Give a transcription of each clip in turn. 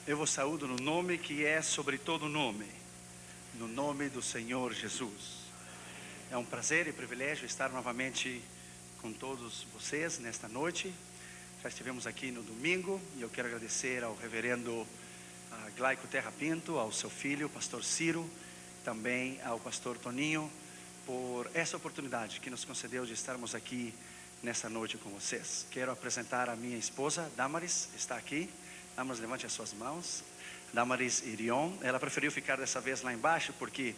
Eu vos saúdo no nome que é sobre todo nome, no nome do Senhor Jesus. É um prazer e privilégio estar novamente com todos vocês nesta noite. Já estivemos aqui no domingo e eu quero agradecer ao reverendo Glaico Terra Pinto, ao seu filho, pastor Ciro, também ao pastor Toninho, por essa oportunidade que nos concedeu de estarmos aqui nesta noite com vocês. Quero apresentar a minha esposa, Damaris, está aqui. Damaris, levante as suas mãos. Damaris Irion, ela preferiu ficar dessa vez lá embaixo porque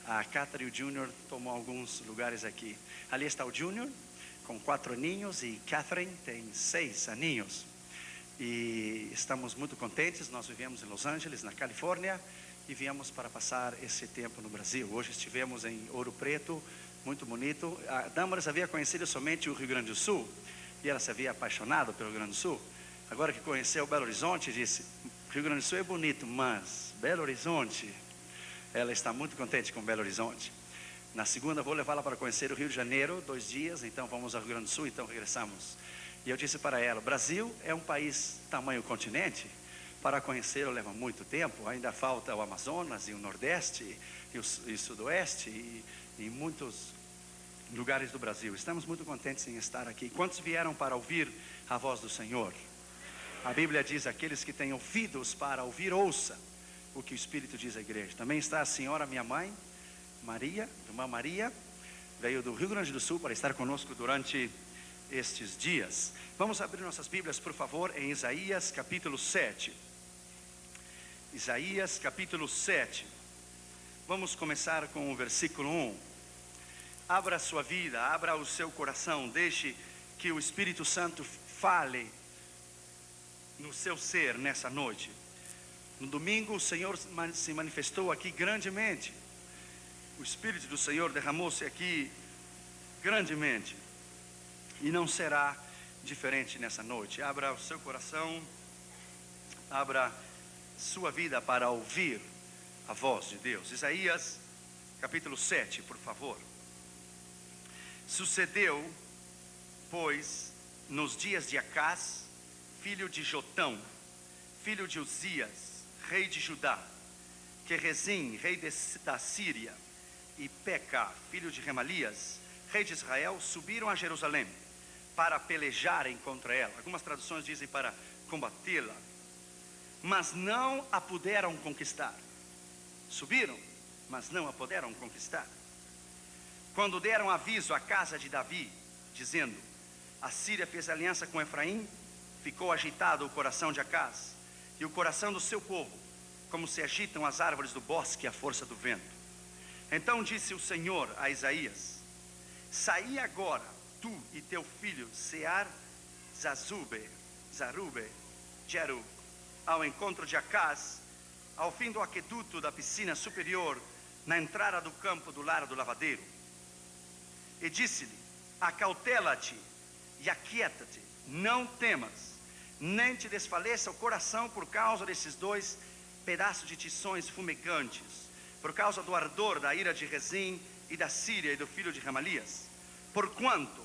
a Catherine e o Júnior tomam alguns lugares aqui. Ali está o Júnior com 4 aninhos e Catherine tem 6 aninhos. E estamos muito contentes. Nós vivemos em Los Angeles, na Califórnia, e viemos para passar esse tempo no Brasil. Hoje estivemos em Ouro Preto, muito bonito. A Damaris havia conhecido somente o Rio Grande do Sul e ela se havia apaixonado pelo Rio Grande do Sul. Agora que conheceu Belo Horizonte, disse: Rio Grande do Sul é bonito, mas Belo Horizonte, ela está muito contente com Belo Horizonte. Na segunda vou levá-la para conhecer o Rio de Janeiro, 2 dias, então vamos ao Rio Grande do Sul, então regressamos. E eu disse para ela: o Brasil é um país tamanho continente, para conhecê-lo leva muito tempo, ainda falta o Amazonas e o Nordeste e o Sudoeste e muitos lugares do Brasil. Estamos muito contentes em estar aqui. Quantos vieram para ouvir a voz do Senhor? A Bíblia diz: aqueles que têm ouvidos para ouvir, ouça o que o Espírito diz à igreja. Também está a senhora, minha mãe, Maria, irmã Maria, veio do Rio Grande do Sul para estar conosco durante estes dias. Vamos abrir nossas Bíblias, por favor, em Isaías capítulo 7. Isaías capítulo 7. Vamos começar com o versículo 1. Abra a sua vida, abra o seu coração, deixe que o Espírito Santo fale no seu ser nessa noite. No domingo o Senhor se manifestou aqui grandemente. O Espírito do Senhor derramou-se aqui grandemente, e não será diferente nessa noite. Abra o seu coração, abra sua vida para ouvir a voz de Deus. Isaías capítulo 7, por favor. Sucedeu, pois, nos dias de Acás, filho de Jotão, filho de Uzias, rei de Judá, que Rezim, rei da Síria, e Peca, filho de Remalias, rei de Israel, subiram a Jerusalém para pelejarem contra ela. Algumas traduções dizem para combatê-la, mas não a puderam conquistar. Subiram, mas não a puderam conquistar. Quando deram aviso à casa de Davi, dizendo: a Síria fez aliança com Efraim, ficou agitado o coração de Acás e o coração do seu povo, como se agitam as árvores do bosque à força do vento. Então disse o Senhor a Isaías: saí agora, tu e teu filho Sear-Zazube, Jeru, ao encontro de Acás, ao fim do aqueduto da piscina superior, na entrada do campo do lar do lavadeiro. E disse-lhe: acautela-te e aquieta-te, não temas, nem te desfaleça o coração por causa desses 2 pedaços de tições fumegantes, por causa do ardor da ira de Rezim e da Síria e do filho de Remalias. Porquanto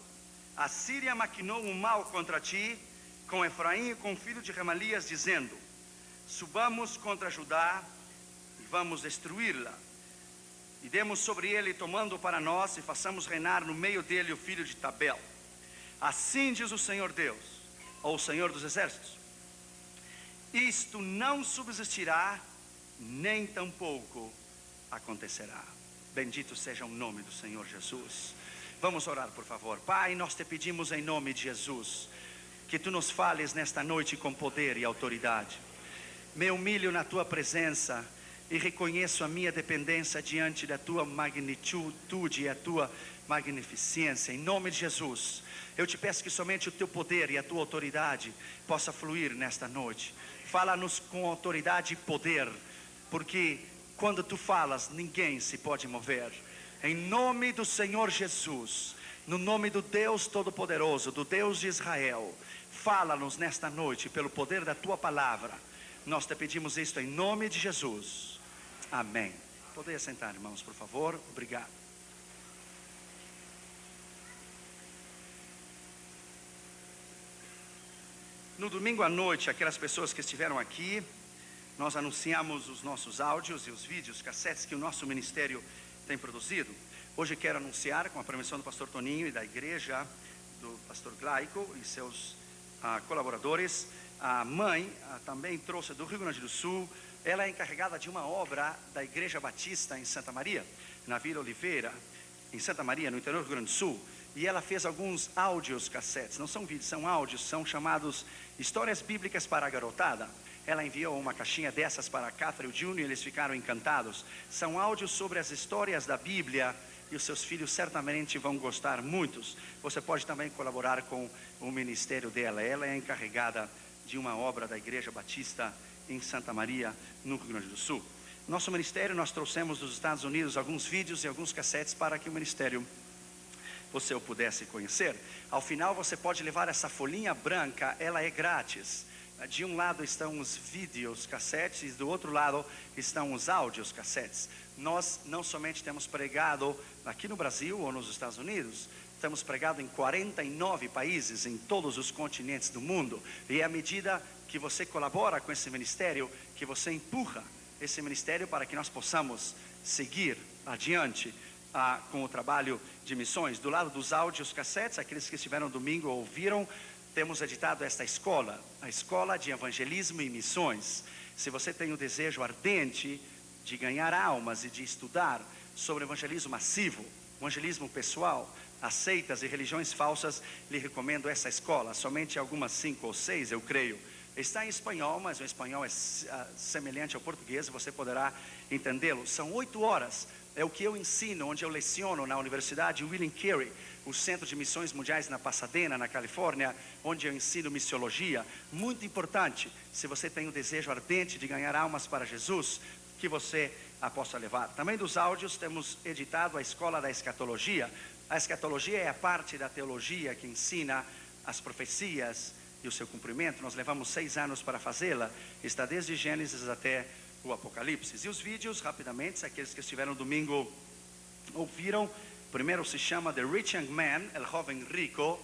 a Síria maquinou um mal contra ti, com Efraim e com o filho de Remalias, dizendo: subamos contra Judá e vamos destruí-la, e demos sobre ele, tomando para nós, e façamos reinar no meio dele o filho de Tabel. Assim diz o Senhor Deus, ou o Senhor dos Exércitos: isto não subsistirá, nem tampouco acontecerá. Bendito seja o nome do Senhor Jesus. Vamos orar, por favor. Pai, nós te pedimos em nome de Jesus, que tu nos fales nesta noite com poder e autoridade. Me humilho na tua presença e reconheço a minha dependência diante da tua magnitude e a tua magnificência. Em nome de Jesus, eu te peço que somente o teu poder e a tua autoridade possa fluir nesta noite. Fala-nos com autoridade e poder, porque quando tu falas, ninguém se pode mover. Em nome do Senhor Jesus, no nome do Deus Todo-Poderoso, do Deus de Israel, fala-nos nesta noite pelo poder da tua palavra. Nós te pedimos isto em nome de Jesus. Amém. Poderia sentar, irmãos, por favor. Obrigado. No domingo à noite, aquelas pessoas que estiveram aqui, nós anunciamos os nossos áudios e os vídeos, cassetes que o nosso ministério tem produzido. Hoje quero anunciar, com a permissão do pastor Toninho e da igreja do pastor Glaico e seus colaboradores, a mãe também trouxe do Rio Grande do Sul. Ela é encarregada de uma obra da Igreja Batista em Santa Maria, na Vila Oliveira, em Santa Maria, no interior do Rio Grande do Sul. E ela fez alguns áudios cassetes, não são vídeos, são áudios, são chamados Histórias Bíblicas para a Garotada. Ela enviou uma caixinha dessas para a Catherine e o Júnior e eles ficaram encantados. São áudios sobre as histórias da Bíblia e os seus filhos certamente vão gostar muitos. Você pode também colaborar com o ministério dela. Ela é encarregada de uma obra da Igreja Batista em Santa Maria, no Rio Grande do Sul. Nosso ministério, nós trouxemos dos Estados Unidos alguns vídeos e alguns cassetes para que o ministério você o pudesse conhecer. Ao final você pode levar essa folhinha branca, ela é grátis. De um lado estão os vídeos cassetes e do outro lado estão os áudios cassetes. Nós não somente temos pregado aqui no Brasil ou nos Estados Unidos, temos pregado em 49 países, em todos os continentes do mundo. E é à medida que você colabora com esse ministério, que você empurra esse ministério para que nós possamos seguir adiante com o trabalho de missões. Do lado dos áudios cassetes, aqueles que estiveram domingo ouviram, temos editado esta escola, a Escola de Evangelismo e Missões. Se você tem o desejo ardente de ganhar almas e de estudar sobre evangelismo massivo, evangelismo pessoal, as seitas e religiões falsas, lhe recomendo essa escola. Somente algumas 5 ou 6, eu creio. Está em espanhol, mas o espanhol é semelhante ao português, você poderá entendê-lo. São 8 horas, é o que eu ensino, onde eu leciono na Universidade William Carey, o Centro de Missões Mundiais na Pasadena, na Califórnia, onde eu ensino missiologia. Muito importante, se você tem o desejo ardente de ganhar almas para Jesus, que você a possa levar. Também dos áudios temos editado a Escola da Escatologia. A escatologia é a parte da teologia que ensina as profecias e o seu cumprimento. Nós levamos 6 anos para fazê-la, está desde Gênesis até o Apocalipse. E os vídeos, rapidamente, aqueles que estiveram domingo ouviram. Primeiro se chama The Rich Young Man, El Joven Rico.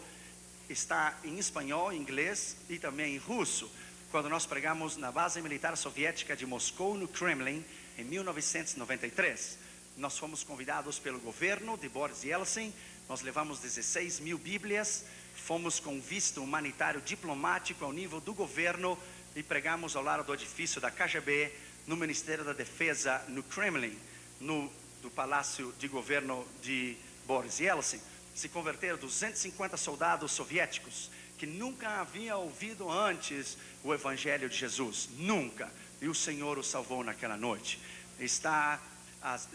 Está em espanhol, inglês e também em russo. Quando nós pregamos na base militar soviética de Moscou, no Kremlin, em 1993. Nós fomos convidados pelo governo de Boris Yeltsin. Nós levamos 16 mil bíblias. Fomos com visto humanitário diplomático ao nível do governo e pregamos ao lado do edifício da KGB, no Ministério da Defesa, no Kremlin, do Palácio de Governo de Boris Yeltsin. Se converteram 250 soldados soviéticos que nunca haviam ouvido antes o Evangelho de Jesus, nunca. E o Senhor os salvou naquela noite. Está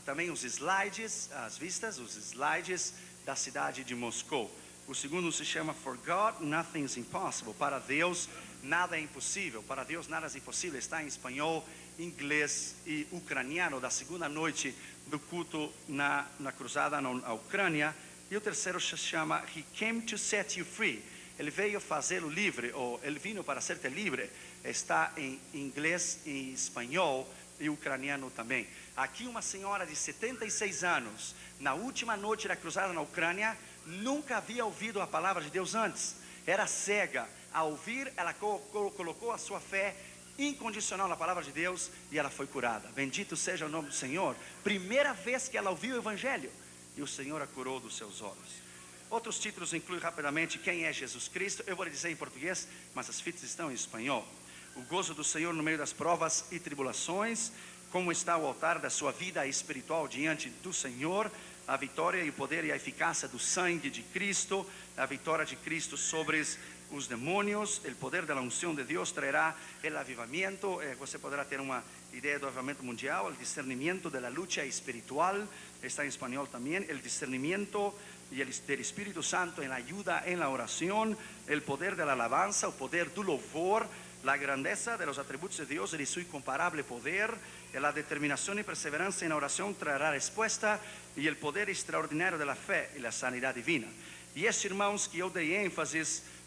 também os slides, as vistas, os slides da cidade de Moscou. O segundo se chama For God Nothing is Impossible. Para Deus nada é impossível. Para Deus nada é impossível. Está em espanhol, inglês e ucraniano, da segunda noite do culto na cruzada na Ucrânia. E o terceiro se chama He Came to Set You Free. Ele veio fazê-lo livre, ou ele vino para ser-te livre. Está em inglês e espanhol e ucraniano também. Aqui uma senhora de 76 anos, na última noite da cruzada na Ucrânia, nunca havia ouvido a palavra de Deus antes. Era cega. Ao ouvir, ela colocou a sua fé incondicional na palavra de Deus e ela foi curada. Bendito seja o nome do Senhor. Primeira vez que ela ouviu o Evangelho e o Senhor a curou dos seus olhos. Outros títulos incluem rapidamente quem é Jesus Cristo. Eu vou lhe dizer em português, mas as fitas estão em espanhol. O gozo do Senhor no meio das provas e tribulações. Como está o altar da sua vida espiritual diante do Senhor. A vitória e o poder e a eficácia do sangue de Cristo. A vitória de Cristo sobre os demônios. O poder da unção de Deus trará o avivamento. Você poderá ter uma ideia do avivamento mundial. O discernimento da luta espiritual. Está em espanhol também. O discernimento y del Espíritu Santo en la ayuda en la oración, el poder de la alabanza, el poder del louvor, la grandeza de los atributos de Dios y de su incomparable poder, la determinación y perseverancia en la oración traerá respuesta y el poder extraordinario de la fe y la sanidad divina. E esse, irmãos, que eu dei ênfase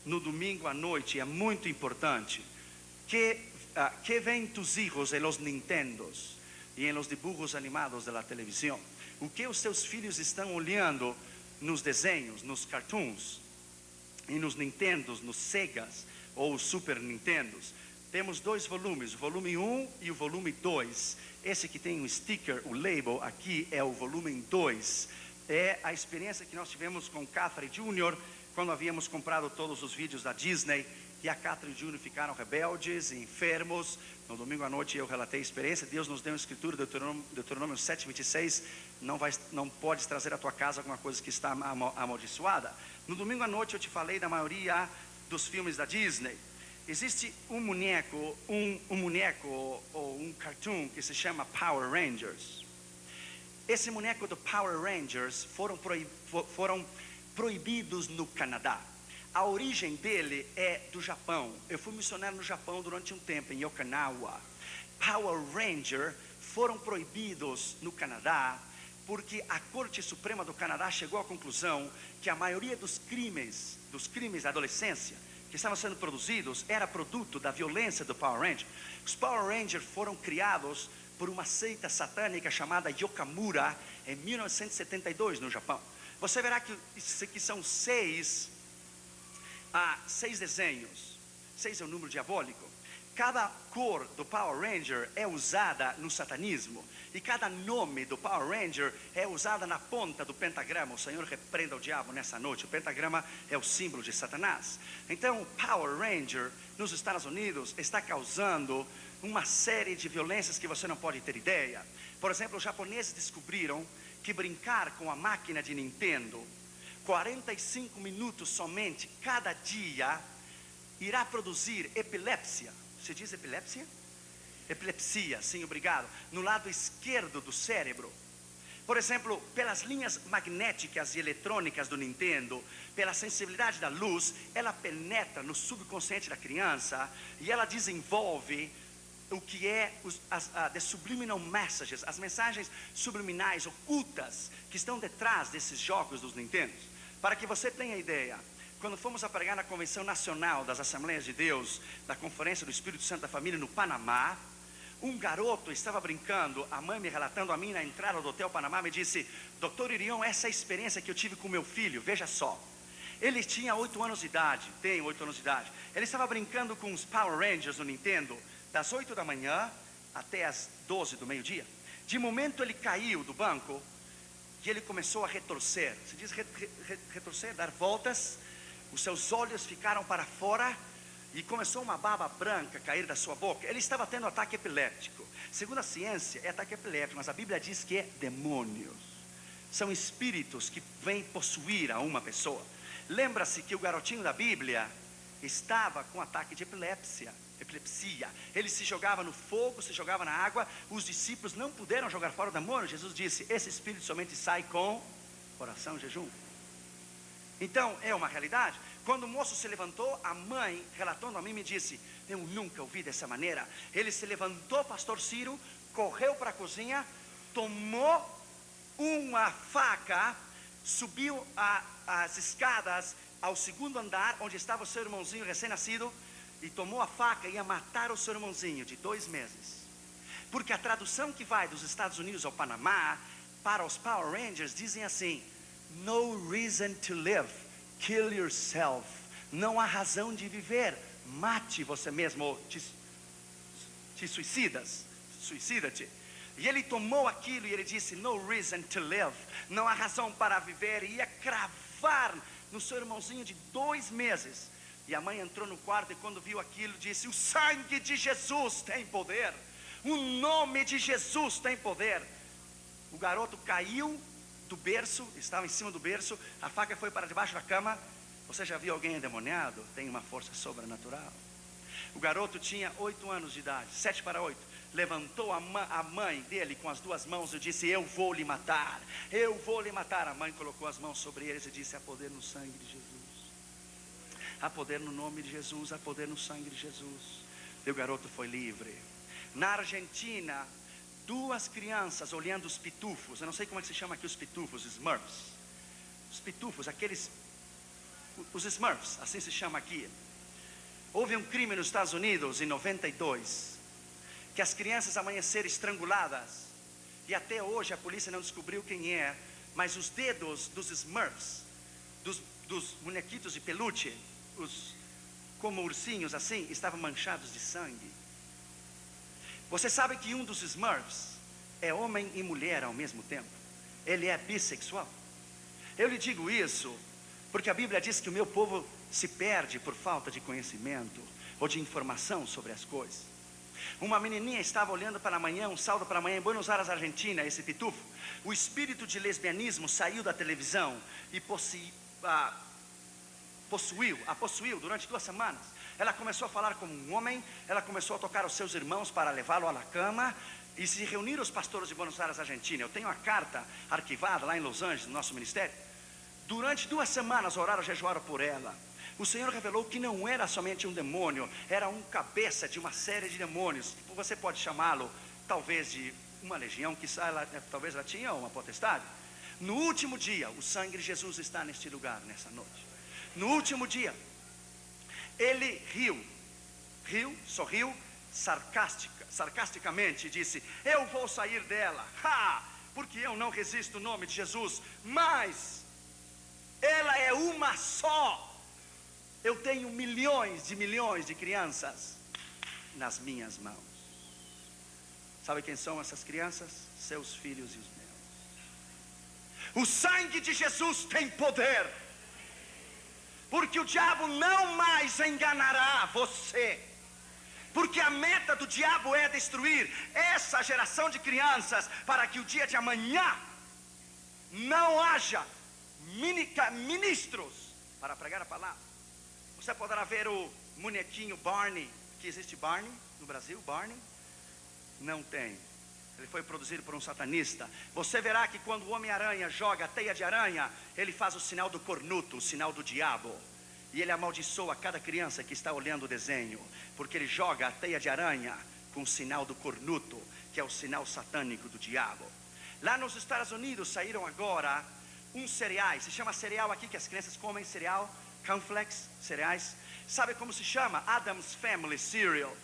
no domingo à noite, é muito importante. Que ven tus hijos en los Nintendos e en los dibujos animados de la televisão? O que os seus filhos estão olhando nos desenhos, nos cartoons? e nos Nintendos, nos Segas ou os Super Nintendos, temos 2 volumes, o volume 1 e o volume 2. Esse que tem um sticker, o label aqui, é o volume 2. É a experiência que nós tivemos com Catherine Jr., quando havíamos comprado todos os vídeos da Disney, e a Catherine Jr. ficaram rebeldes e enfermos. No domingo à noite eu relatei a experiência. Deus nos deu uma escritura, Deuteronômio 7:26, não podes trazer à tua casa alguma coisa que está amaldiçoada. No domingo à noite eu te falei da maioria dos filmes da Disney. Existe um boneco ou um cartoon que se chama Power Rangers. Esse boneco do Power Rangers foram proibidos no Canadá. A origem dele é do Japão. Eu fui missionário no Japão durante um tempo, em Okinawa. Power Ranger foram proibidos no Canadá porque a Corte Suprema do Canadá chegou à conclusão que a maioria dos crimes da adolescência que estavam sendo produzidos era produto da violência do Power Ranger. Os Power Rangers foram criados por uma seita satânica chamada Yokamura em 1972 no Japão. Você verá que são 6 desenhos. 6 é o número diabólico. Cada cor do Power Ranger é usada no satanismo. E cada nome do Power Ranger é usada na ponta do pentagrama. O Senhor repreenda o diabo nessa noite. O pentagrama é o símbolo de Satanás. Então o Power Ranger nos Estados Unidos está causando uma série de violências que você não pode ter ideia. Por exemplo, os japoneses descobriram que brincar com a máquina de Nintendo 45 minutos somente cada dia irá produzir epilepsia. Você diz epilepsia? Epilepsia, sim, obrigado. No lado esquerdo do cérebro. Por exemplo, pelas linhas magnéticas e eletrônicas do Nintendo, pela sensibilidade da luz, ela penetra no subconsciente da criança e ela desenvolve o que é the subliminal messages, as mensagens subliminais ocultas que estão detrás desses jogos dos Nintendos. Para que você tenha ideia, quando fomos a pregar na Convenção Nacional das Assembleias de Deus, da Conferência do Espírito Santo da Família no Panamá, um garoto estava brincando, a mãe me relatando a mim na entrada do Hotel Panamá, me disse: Dr. Irion, essa é a experiência que eu tive com meu filho, veja só. Ele tinha 8 anos de idade, tem 8 anos de idade. Ele estava brincando com os Power Rangers no Nintendo, das 8 da manhã até as 12 do meio-dia. De momento ele caiu do banco e ele começou a retorcer. Se diz retorcer, dar voltas. Os seus olhos ficaram para fora e começou uma baba branca a cair da sua boca. Ele estava tendo ataque epiléptico. Segundo a ciência, é ataque epiléptico, mas a Bíblia diz que é demônios. São espíritos que vêm possuir a uma pessoa. Lembra-se que o garotinho da Bíblia estava com ataque de epilepsia. Ele se jogava no fogo, se jogava na água. Os discípulos não puderam jogar fora o demônio. Jesus disse: esse espírito somente sai com oração e jejum. Então é uma realidade. Quando o moço se levantou, a mãe, relatando a mim, me disse: eu nunca ouvi dessa maneira. Ele se levantou, pastor Ciro, correu para a cozinha, tomou uma faca, subiu as escadas ao 2º andar, onde estava o seu irmãozinho recém-nascido, e tomou a faca e ia matar o seu irmãozinho de 2 meses. Porque a tradução que vai dos Estados Unidos ao Panamá para os Power Rangers dizem assim: no reason to live, kill yourself. Não há razão de viver, mate você mesmo, te suicida-te. E ele tomou aquilo e ele disse: no reason to live, não há razão para viver, e ia cravar no seu irmãozinho de 2 meses. E a mãe entrou no quarto e quando viu aquilo disse: o sangue de Jesus tem poder, o nome de Jesus tem poder. O garoto caiu do berço, estava em cima do berço, a faca foi para debaixo da cama. Você já viu alguém endemoniado? Tem uma força sobrenatural. O garoto tinha 8 anos de idade, 7 para 8. Levantou a mãe dele com as 2 mãos e disse: eu vou lhe matar, eu vou lhe matar. A mãe colocou as mãos sobre eles e disse: há poder no sangue de Jesus, há poder no nome de Jesus, há poder no sangue de Jesus. E o garoto foi livre. Na Argentina, 2 crianças olhando os pitufos. Eu não sei como é que se chama aqui os pitufos, Smurfs. Os pitufos, os Smurfs, assim se chama aqui. Houve um crime nos Estados Unidos em 92, que as crianças amanheceram estranguladas. E até hoje a polícia não descobriu quem é, mas os dedos dos Smurfs, dos bonequitos de peluche, como ursinhos assim, estavam manchados de sangue. Você sabe que um dos Smurfs é homem e mulher ao mesmo tempo? Ele é bissexual. Eu lhe digo isso porque a Bíblia diz que o meu povo se perde por falta de conhecimento ou de informação sobre as coisas. Uma menininha estava olhando para amanhã, um sábado para amanhã, em Buenos Aires, Argentina, esse pitufo. O espírito de lesbianismo saiu da televisão e a possuiu durante 2 semanas. Ela começou a falar como um homem, ela começou a tocar os seus irmãos para levá-lo à cama, e se reuniram os pastores de Buenos Aires, Argentina. Eu tenho a carta arquivada lá em Los Angeles, no nosso ministério. Durante 2 semanas oraram, jejuaram por ela. O Senhor revelou que não era somente um demônio, era um cabeça de uma série de demônios. Você pode chamá-lo talvez de uma legião, que talvez ela tinha uma potestade. No último dia, o sangue de Jesus está neste lugar, nessa noite. No último dia, ele sorriu sarcasticamente, disse: eu vou sair dela, porque eu não resisto o nome de Jesus, mas ela é uma só. Eu tenho milhões de crianças nas minhas mãos. Sabe quem são essas crianças? Seus filhos e os meus. O sangue de Jesus tem poder, porque o diabo não mais enganará você. Porque a meta do diabo é destruir essa geração de crianças, para que o dia de amanhã não haja ministros para pregar a palavra. Você poderá ver o bonequinho Barney, que existe Barney no Brasil, Barney? Não tem. Ele foi produzido por um satanista. Você verá que quando o Homem-Aranha joga a teia de aranha, ele faz o sinal do cornuto, o sinal do diabo. E ele amaldiçoa cada criança que está olhando o desenho, porque ele joga a teia de aranha com o sinal do cornuto, que é o sinal satânico do diabo. Lá nos Estados Unidos saíram agora uns cereais, se chama cereal aqui que as crianças comem, cereal, cornflakes, cereais. Sabe como se chama? Adam's Family Cereal.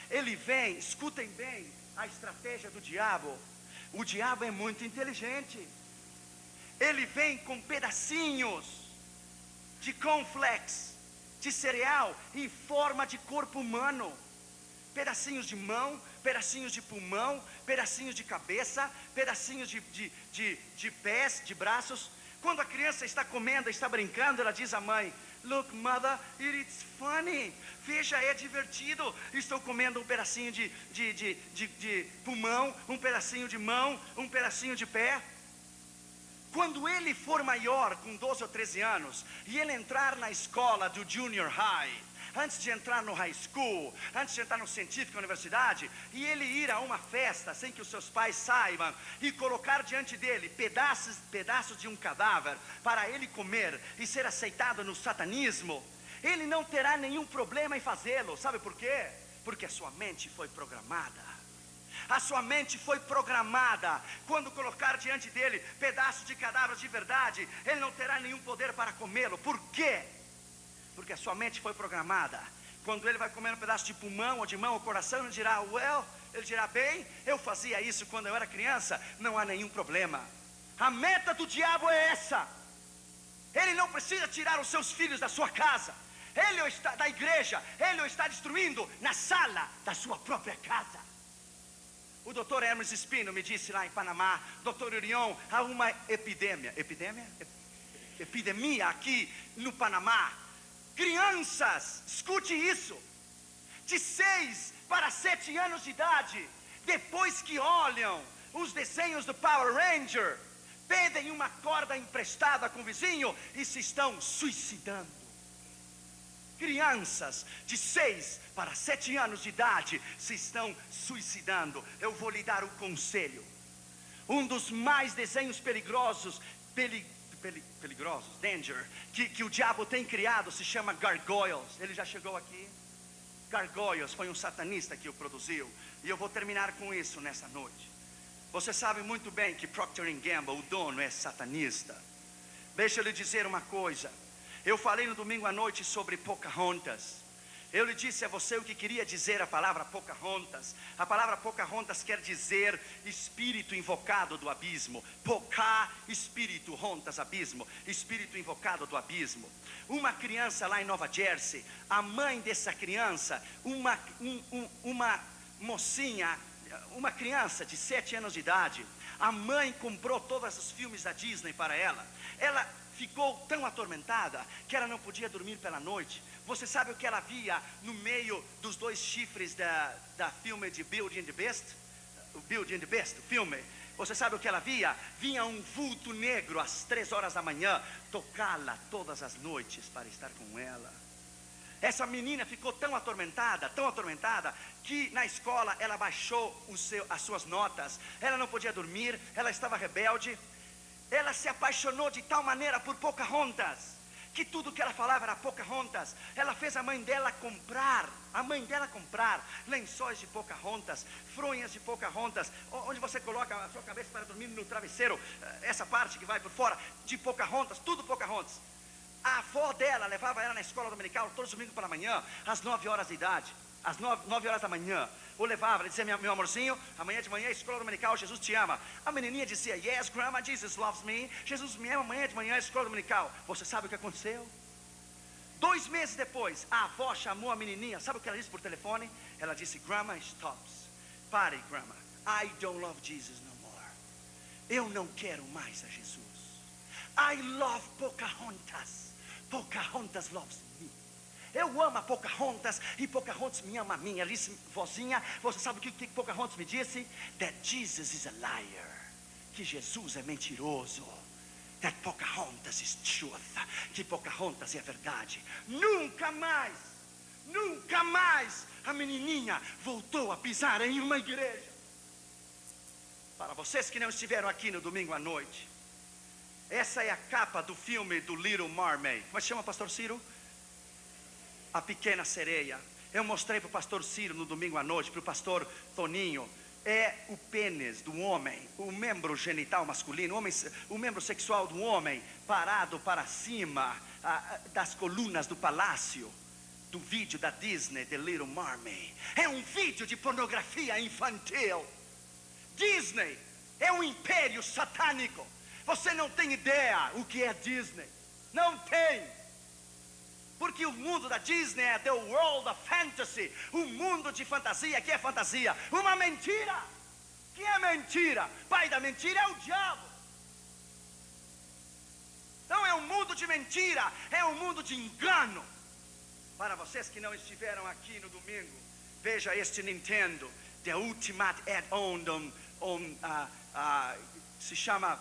Ele vem, escutem bem a estratégia do diabo. O diabo é muito inteligente. Ele vem com pedacinhos de cornflakes, de cereal, em forma de corpo humano. Pedacinhos de mão, pedacinhos de pulmão, pedacinhos de cabeça, pedacinhos de pés, de braços. Quando a criança está comendo, está brincando, ela diz à mãe: look mother, it's funny. Veja, é divertido. Estou comendo um pedacinho de pulmão, um pedacinho de mão, um pedacinho de pé. Quando ele for maior, com 12 ou 13 anos, e ele entrar na escola do junior high, antes de entrar no high school, antes de entrar no científico, na universidade, e ele ir a uma festa sem que os seus pais saibam, e colocar diante dele pedaços de um cadáver para ele comer e ser aceitado no satanismo, ele não terá nenhum problema em fazê-lo. Sabe por quê? Porque a sua mente foi programada. A sua mente foi programada. Quando colocar diante dele pedaços de cadáveres de verdade, ele não terá nenhum poder para comê-lo. Por quê? Porque a sua mente foi programada. Quando ele vai comer um pedaço de pulmão ou de mão ou coração, ele dirá: ele dirá: bem, eu fazia isso quando eu era criança, não há nenhum problema. A meta do diabo é essa. Ele não precisa tirar os seus filhos da sua casa, ele está da igreja, ele o está destruindo na sala da sua própria casa. O doutor Hermes Espino me disse lá em Panamá: doutor Urion, há uma epidemia aqui no Panamá. Crianças, escute isso, de 6 para 7 anos de idade, depois que olham os desenhos do Power Ranger, pedem uma corda emprestada com o vizinho e se estão suicidando. Crianças de 6 para 7 anos de idade se estão suicidando. Eu vou lhe dar um conselho. Um dos mais desenhos perigosos, danger, que o diabo tem criado, se chama Gargoyles. Ele já chegou aqui? Gargoyles foi um satanista que o produziu. E eu vou terminar com isso nessa noite. Você sabe muito bem que Procter & Gamble, o dono, é satanista. Deixa eu lhe dizer uma coisa. Eu falei no domingo à noite sobre Pocahontas. Eu lhe disse a você o que queria dizer a palavra Pocahontas. A palavra Pocahontas quer dizer espírito invocado do abismo. Pocá, espírito, hontas, abismo. Espírito invocado do abismo. Uma criança lá em Nova Jersey, a mãe dessa criança, uma mocinha, uma criança de 7 anos de idade, a mãe comprou todos os filmes da Disney para ela. Ela ficou tão atormentada que ela não podia dormir pela noite. Você sabe o que ela via no meio dos 2 chifres da filme de Beauty and the Beast? O Beauty and the Beast, o filme. Você sabe o que ela via? Vinha um vulto negro às 3 horas da manhã, tocá-la todas as noites para estar com ela. Essa menina ficou tão atormentada, que na escola ela baixou as suas notas. Ela não podia dormir, ela estava rebelde. Ela se apaixonou de tal maneira por Pocahontas, que tudo que ela falava era Pocahontas. Ela fez a mãe dela comprar lençóis de Pocahontas, fronhas de Pocahontas, onde você coloca a sua cabeça para dormir no travesseiro, essa parte que vai por fora, de Pocahontas, tudo Pocahontas. A avó dela levava ela na escola dominical todos os domingos pela manhã, às 9 horas de idade, às 9 horas da manhã. Ou levava, ele dizia: meu amorzinho, amanhã de manhã é escola dominical, Jesus te ama. A menininha dizia: yes, grandma, Jesus loves me. Jesus me ama, amanhã de manhã é escola dominical. Você sabe o que aconteceu? 2 meses depois, a avó chamou a menininha. Sabe o que ela disse por telefone? Ela disse: grandma, stops. Pare, grandma. I don't love Jesus no more. Eu não quero mais a Jesus. I love Pocahontas. Pocahontas loves me. Eu amo a Pocahontas e Pocahontas me ama a mim. Ela disse: vozinha, você sabe o que Pocahontas me disse? That Jesus is a liar. Que Jesus é mentiroso. That Pocahontas is truth. Que Pocahontas é a verdade. Nunca mais a menininha voltou a pisar em uma igreja. Para vocês que não estiveram aqui no domingo à noite, essa é a capa do filme do Little Mermaid. Como é que chama, pastor Ciro? A Pequena Sereia. Eu mostrei para o pastor Ciro no domingo à noite, para o pastor Toninho. É o pênis do homem, o membro genital masculino, o membro sexual do homem, parado para cima das colunas do palácio, do vídeo da Disney, The Little Mermaid. É um vídeo de pornografia infantil. Disney é um império satânico. Você não tem ideia o que é Disney. Não tem. Porque o mundo da Disney é the world of fantasy. O mundo de fantasia, que é fantasia. Uma mentira. Que é mentira? Pai da mentira é o diabo. Então é um mundo de mentira. É um mundo de engano. Para vocês que não estiveram aqui no domingo, veja este Nintendo. The Ultimate Add-on se chama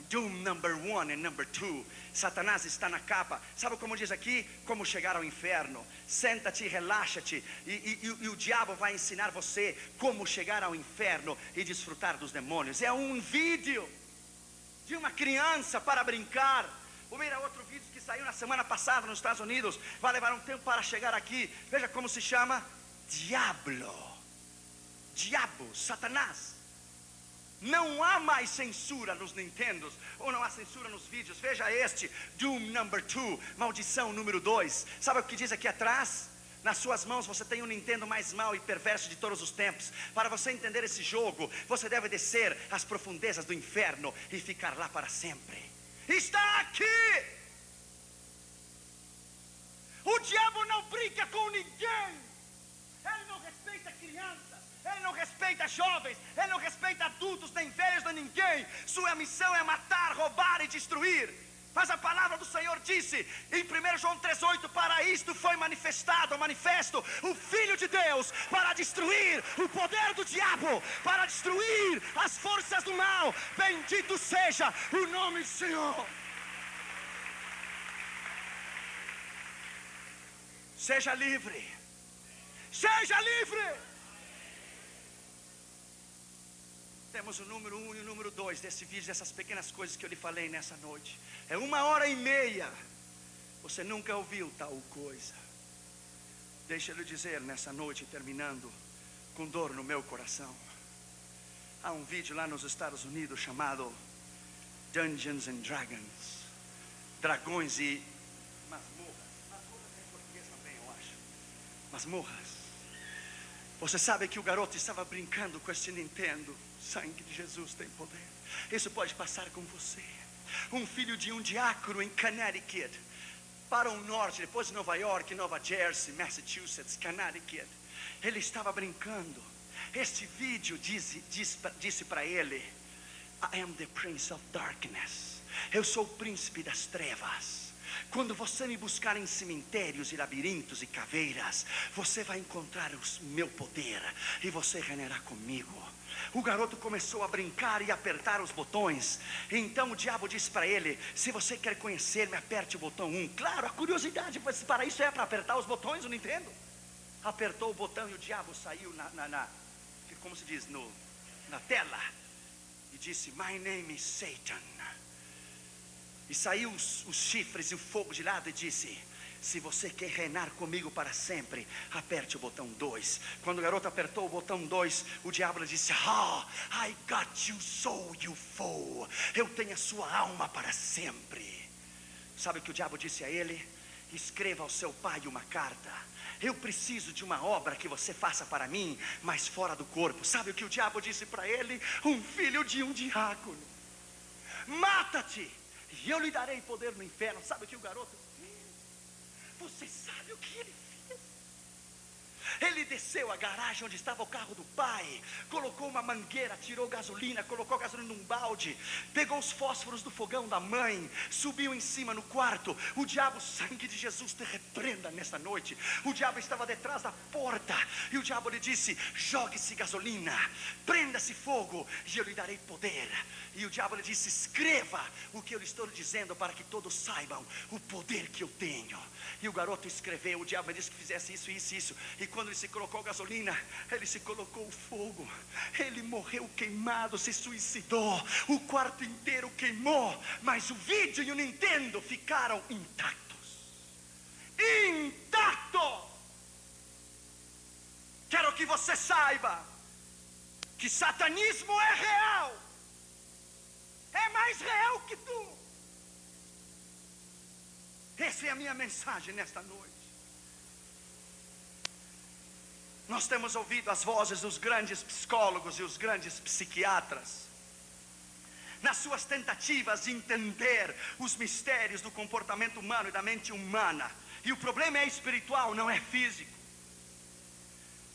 Doom number 1 and number 2. Satanás está na capa. Sabe como diz aqui? Como chegar ao inferno. Senta-te, relaxa-te e o diabo vai ensinar você como chegar ao inferno e desfrutar dos demônios. É um vídeo de uma criança para brincar. Ou mira outro vídeo que saiu na semana passada nos Estados Unidos. Vai levar um tempo para chegar aqui. Veja como se chama: Diablo. Diabo, Satanás. Não há mais censura nos Nintendos, ou não há censura nos vídeos. Veja este, Doom number 2, maldição número 2. Sabe o que diz aqui atrás? Nas suas mãos você tem o Nintendo mais mau e perverso de todos os tempos. Para você entender esse jogo, você deve descer às profundezas do inferno e ficar lá para sempre. Está aqui! O diabo não brinca com ninguém. Ele não respeita crianças. Ele não respeita jovens, ele não respeita adultos, nem velhos, nem ninguém. Sua missão é matar, roubar e destruir. Mas a palavra do Senhor disse em 1 João 3,8: para isto foi manifesto o Filho de Deus, para destruir o poder do diabo, para destruir as forças do mal. Bendito seja o nome do Senhor. Seja livre. Seja livre. Temos o número 1 e o número 2 desse vídeo, dessas pequenas coisas que eu lhe falei nessa noite. É 1h30. Você nunca ouviu tal coisa. Deixa eu lhe dizer nessa noite, terminando com dor no meu coração. Há um vídeo lá nos Estados Unidos chamado Dungeons and Dragons. Dragões e masmorras. Masmorras em português também, eu acho. masmorras. Você sabe que o garoto estava brincando com esse Nintendo. O sangue de Jesus tem poder. Isso pode passar com você. Um filho de um diácono em Connecticut, para o norte, depois de Nova York, Nova Jersey, Massachusetts, Connecticut. Ele estava brincando. Este vídeo disse para ele: I am the Prince of Darkness. Eu sou o príncipe das trevas. Quando você me buscar em cemitérios e labirintos e caveiras, você vai encontrar o meu poder e você reinará comigo. O garoto começou a brincar e apertar os botões. Então o diabo disse para ele: se você quer conhecer-me, aperte o botão 1. Claro, a curiosidade, para isso é para apertar os botões, eu não entendo. Apertou o botão e o diabo saiu como se diz, na tela, e disse: My name is Satan. E saiu os chifres e o fogo de lado e disse: se você quer reinar comigo para sempre, aperte o botão 2. Quando o garoto apertou o botão 2, o diabo disse: I got you, so you fool. Eu tenho a sua alma para sempre. Sabe o que o diabo disse a ele? Escreva ao seu pai uma carta. Eu preciso de uma obra que você faça para mim, mas fora do corpo. Sabe o que o diabo disse para ele? Um filho de um diácono. Mata-te, e eu lhe darei poder no inferno. Sabe o que o garoto fez? Você sabe o que ele fez? Ele desceu a garagem onde estava o carro do pai, colocou uma mangueira, tirou gasolina, colocou gasolina num balde, pegou os fósforos do fogão da mãe, subiu em cima no quarto. O diabo, sangue de Jesus te repreenda nessa noite. O diabo estava detrás da porta e o diabo lhe disse: jogue-se gasolina, prenda-se fogo e eu lhe darei poder. E o diabo lhe disse: escreva o que eu lhe estou dizendo para que todos saibam o poder que eu tenho. E o garoto escreveu. O diabo disse que fizesse isso, isso, isso. E quando ele se colocou gasolina, ele se colocou fogo. Ele morreu queimado, se suicidou. O quarto inteiro queimou, mas o vídeo e o Nintendo ficaram intactos. Intactos! Quero que você saiba que satanismo é real. É mais real que tu. Essa é a minha mensagem nesta noite. Nós temos ouvido as vozes dos grandes psicólogos e os grandes psiquiatras nas suas tentativas de entender os mistérios do comportamento humano e da mente humana. E o problema é espiritual, não é físico.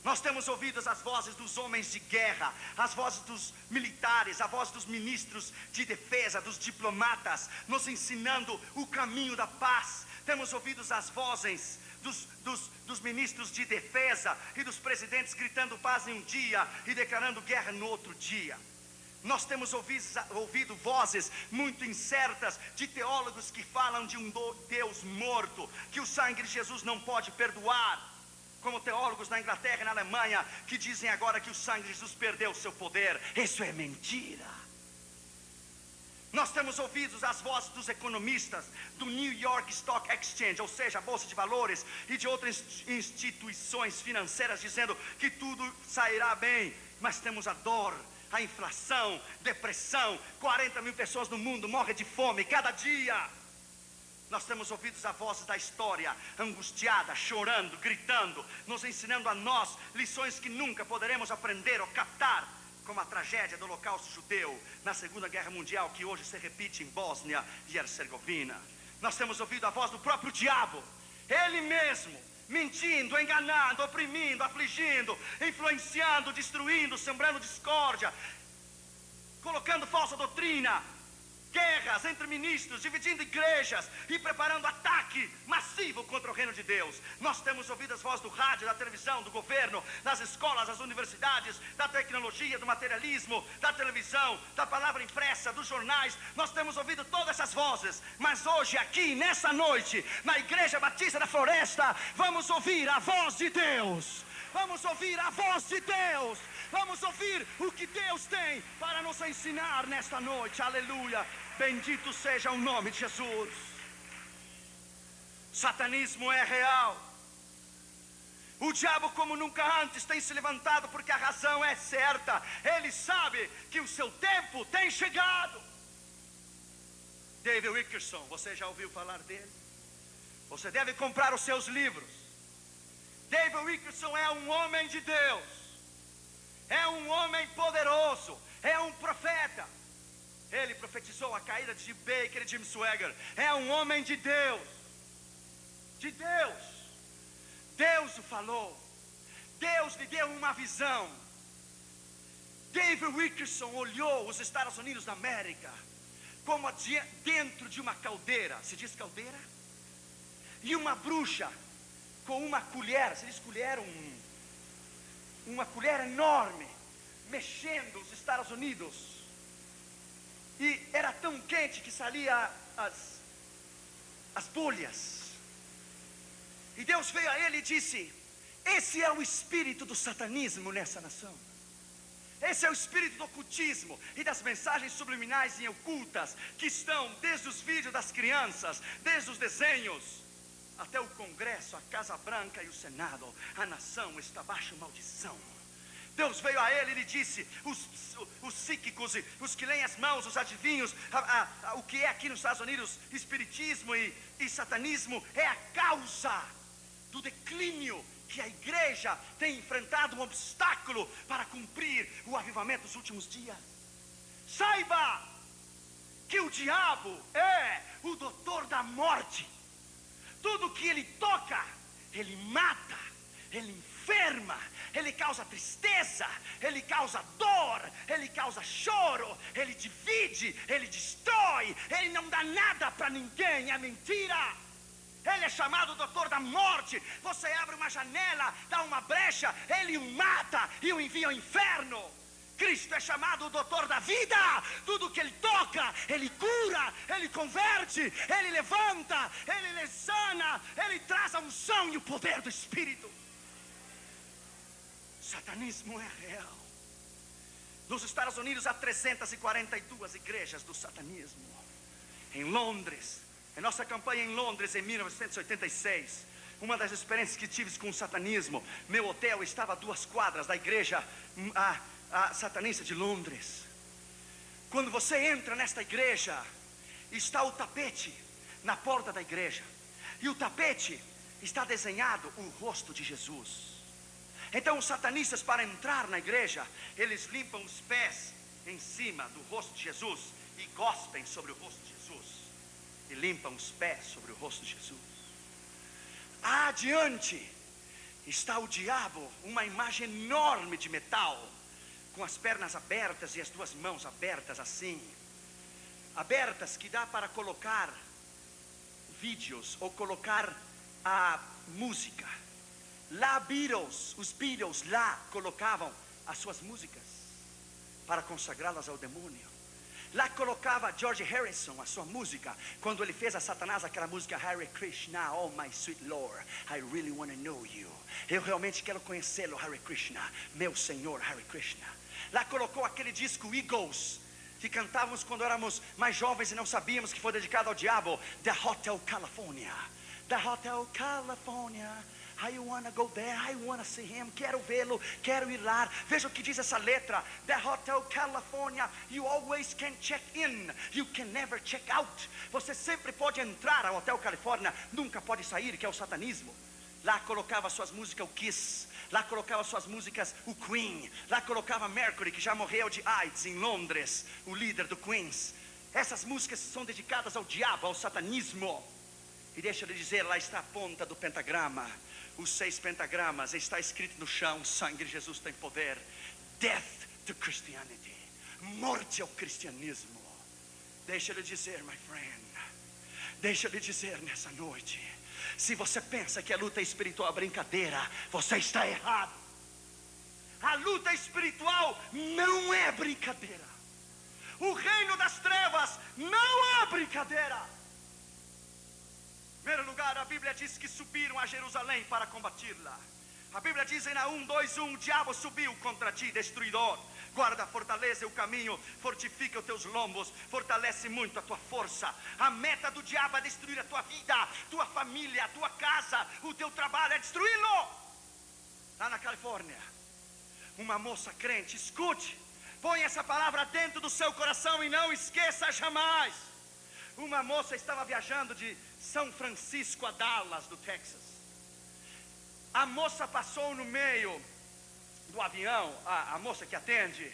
Nós temos ouvido as vozes dos homens de guerra, as vozes dos militares, a voz dos ministros de defesa, dos diplomatas, nos ensinando o caminho da paz. Temos ouvido as vozes dos ministros de defesa e dos presidentes gritando paz em um dia e declarando guerra no outro dia. Nós temos ouvido vozes muito incertas de teólogos que falam de um Deus morto, que o sangue de Jesus não pode perdoar. Como teólogos na Inglaterra e na Alemanha que dizem agora que o sangue de Jesus perdeu o seu poder. Isso é mentira. Nós temos ouvido as vozes dos economistas do New York Stock Exchange, ou seja, a Bolsa de Valores, e de outras instituições financeiras dizendo que tudo sairá bem. Mas temos a dor, a inflação, depressão, 40 mil pessoas no mundo morrem de fome cada dia. Nós temos ouvido as vozes da história, angustiada, chorando, gritando, nos ensinando a nós lições que nunca poderemos aprender ou captar, como a tragédia do Holocausto judeu na Segunda Guerra Mundial, que hoje se repite em Bósnia e Herzegovina. Nós temos ouvido a voz do próprio diabo, ele mesmo, mentindo, enganando, oprimindo, afligindo, influenciando, destruindo, sembrando discórdia, colocando falsa doutrina, guerras entre ministros, dividindo igrejas e preparando ataque massivo contra o reino de Deus. Nós temos ouvido as vozes do rádio, da televisão, do governo, das escolas, das universidades, da tecnologia, do materialismo, da televisão, da palavra impressa, dos jornais. Nós temos ouvido todas essas vozes, mas hoje aqui, nessa noite, na Igreja Batista da Floresta, vamos ouvir a voz de Deus. Vamos ouvir a voz de Deus. Vamos ouvir o que Deus tem para nos ensinar nesta noite. Aleluia. Bendito seja o nome de Jesus. Satanismo é real. O diabo, como nunca antes, tem se levantado porque a razão é certa. Ele sabe que o seu tempo tem chegado. David Wilkerson, você já ouviu falar dele? Você deve comprar os seus livros. David Wilkerson é um homem de Deus, é um homem poderoso, é um profeta. Ele profetizou a caída de Jim Baker e Jim Swagger. É um homem de Deus, de Deus. Deus o falou, Deus lhe deu uma visão. David Wilkerson olhou os Estados Unidos da América como dentro de uma caldeira. Se diz caldeira? E uma bruxa com uma colher, se diz colher, uma colher enorme, mexendo os Estados Unidos. E era tão quente que saía as bolhas. E Deus veio a ele e disse: esse é o espírito do satanismo nessa nação. Esse é o espírito do ocultismo e das mensagens subliminais e ocultas que estão desde os vídeos das crianças, desde os desenhos, até o Congresso, a Casa Branca e o Senado. A nação está baixo maldição. Deus veio a ele e lhe disse: os psíquicos, os que leem as mãos, os adivinhos, o que é aqui nos Estados Unidos, espiritismo e satanismo, é a causa do declínio que a igreja tem enfrentado, um obstáculo para cumprir o avivamento dos últimos dias. Saiba que o diabo é o doutor da morte. Tudo que ele toca, ele mata, ele enferma, ele causa tristeza, ele causa dor, ele causa choro, ele divide, ele destrói, ele não dá nada para ninguém, é mentira. Ele é chamado doutor da morte. Você abre uma janela, dá uma brecha, ele o mata e o envia ao inferno. Cristo é chamado o doutor da vida. Tudo que ele toca, ele cura, ele converte, ele levanta, ele sana, ele traz a unção e o poder do Espírito. O satanismo é real. Nos Estados Unidos há 342 igrejas do satanismo. Em Londres, em nossa campanha em Londres em 1986, uma das experiências que tive com o satanismo, meu hotel estava a 2 quadras da igreja a satanista de Londres. Quando você entra nesta igreja, está o tapete na porta da igreja, e o tapete está desenhado o rosto de Jesus. Então os satanistas, para entrar na igreja, eles limpam os pés em cima do rosto de Jesus e gospem sobre o rosto de Jesus, e limpam os pés sobre o rosto de Jesus. Adiante está o diabo, uma imagem enorme de metal, com as pernas abertas e as 2 mãos abertas assim, abertas, que dá para colocar vídeos ou colocar a música. Lá os Beatles lá colocavam as suas músicas para consagrá-las ao demônio. Lá colocava George Harrison a sua música, quando ele fez a Satanás aquela música Hare Krishna, oh my sweet Lord, I really want to know you. Eu realmente quero conhecê-lo, Hare Krishna, meu Senhor Hare Krishna. Lá colocou aquele disco Eagles, que cantávamos quando éramos mais jovens e não sabíamos que foi dedicado ao diabo, The Hotel California. The Hotel California, I wanna go there, I wanna see him. Quero vê-lo, quero ir lá. Veja o que diz essa letra. The Hotel California, you always can check in, you can never check out. Você sempre pode entrar ao Hotel Califórnia, nunca pode sair, que é o satanismo. Lá colocava suas músicas o Kiss, lá colocava suas músicas o Queen, lá colocava Mercury, que já morreu de AIDS em Londres, o líder do Queens. Essas músicas são dedicadas ao diabo, ao satanismo. E deixa eu lhe dizer, lá está a ponta do pentagrama, os 6 pentagramas, está escrito no chão: sangue de Jesus tem poder. Death to Christianity, morte ao cristianismo. Deixa eu lhe dizer, my friend, deixa eu lhe dizer nessa noite, se você pensa que a luta espiritual é brincadeira, você está errado. A luta espiritual não é brincadeira. O reino das trevas não é brincadeira. Em primeiro lugar, a Bíblia diz que subiram a Jerusalém para combati-la. A Bíblia diz em Naum 2:1: o diabo subiu contra ti, destruidor. Guarda a fortaleza e o caminho, fortifica os teus lombos, fortalece muito a tua força. A meta do diabo é destruir a tua vida, tua família, a tua casa, o teu trabalho, é destruí-lo. Lá na Califórnia, uma moça crente, escute, põe essa palavra dentro do seu coração e não esqueça jamais. Uma moça estava viajando de São Francisco a Dallas, do Texas. A moça passou no meio do avião, a moça que atende,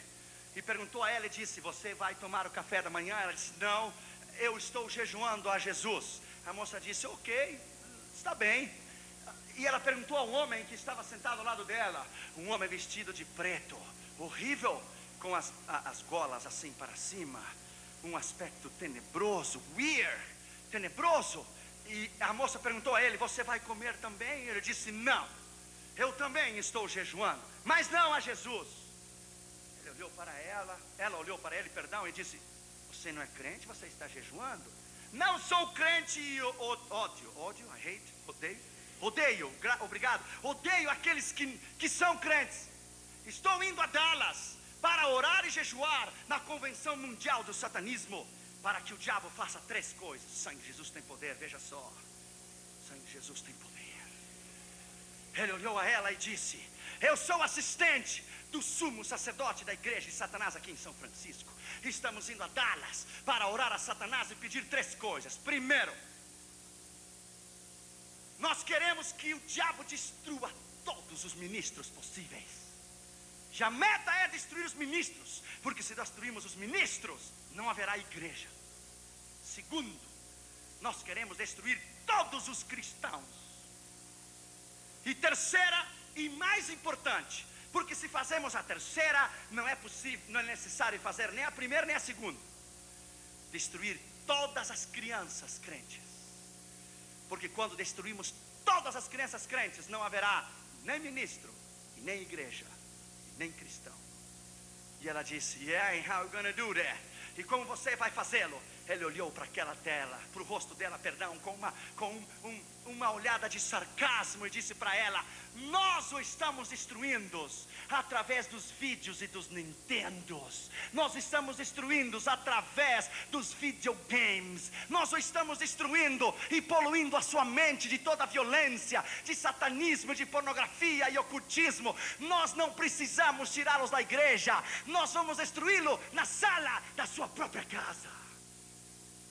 e perguntou a ela e disse: você vai tomar o café da manhã? Ela disse: não, eu estou jejuando a Jesus. A moça disse: ok, está bem. E ela perguntou ao homem que estava sentado ao lado dela, um homem vestido de preto, horrível, com as golas assim para cima, um aspecto tenebroso, weird, tenebroso. E a moça perguntou a ele: você vai comer também? Ele disse: não, eu também estou jejuando, mas não a Jesus. Ele olhou para ela olhou para ele, perdão, e disse: você não é crente, você está jejuando? Não sou crente e ódio, I hate, odeio, obrigado, odeio aqueles que são crentes. Estou indo a Dallas para orar e jejuar na convenção mundial do satanismo, para que o diabo faça 3 coisas. Sangue de Jesus tem poder, veja só. Sangue de Jesus tem poder. Ele olhou a ela e disse: eu sou assistente do sumo sacerdote da igreja de Satanás aqui em São Francisco. Estamos indo a Dallas para orar a Satanás e pedir 3 coisas. Primeiro, nós queremos que o diabo destrua todos os ministros possíveis. E a meta é destruir os ministros, porque se destruirmos os ministros, não haverá igreja. Segundo, nós queremos destruir todos os cristãos. E terceira e mais importante, porque se fazemos a terceira, não é possível, não é necessário fazer nem a primeira nem a segunda. Destruir todas as crianças crentes. Porque quando destruímos todas as crianças crentes, não haverá nem ministro, e nem igreja, e nem cristão. E ela disse: yeah, and how are you gonna do that? E como você vai fazê-lo? Ele olhou para aquela tela, para o rosto dela, perdão, com uma olhada de sarcasmo, e disse para ela: nós o estamos destruindo através dos vídeos e dos Nintendos. Nós estamos destruindo através dos videogames. Nós o estamos destruindo e poluindo a sua mente de toda a violência, de satanismo, de pornografia e ocultismo. Nós não precisamos tirá-los da igreja. Nós vamos destruí-lo na sala da sua própria casa.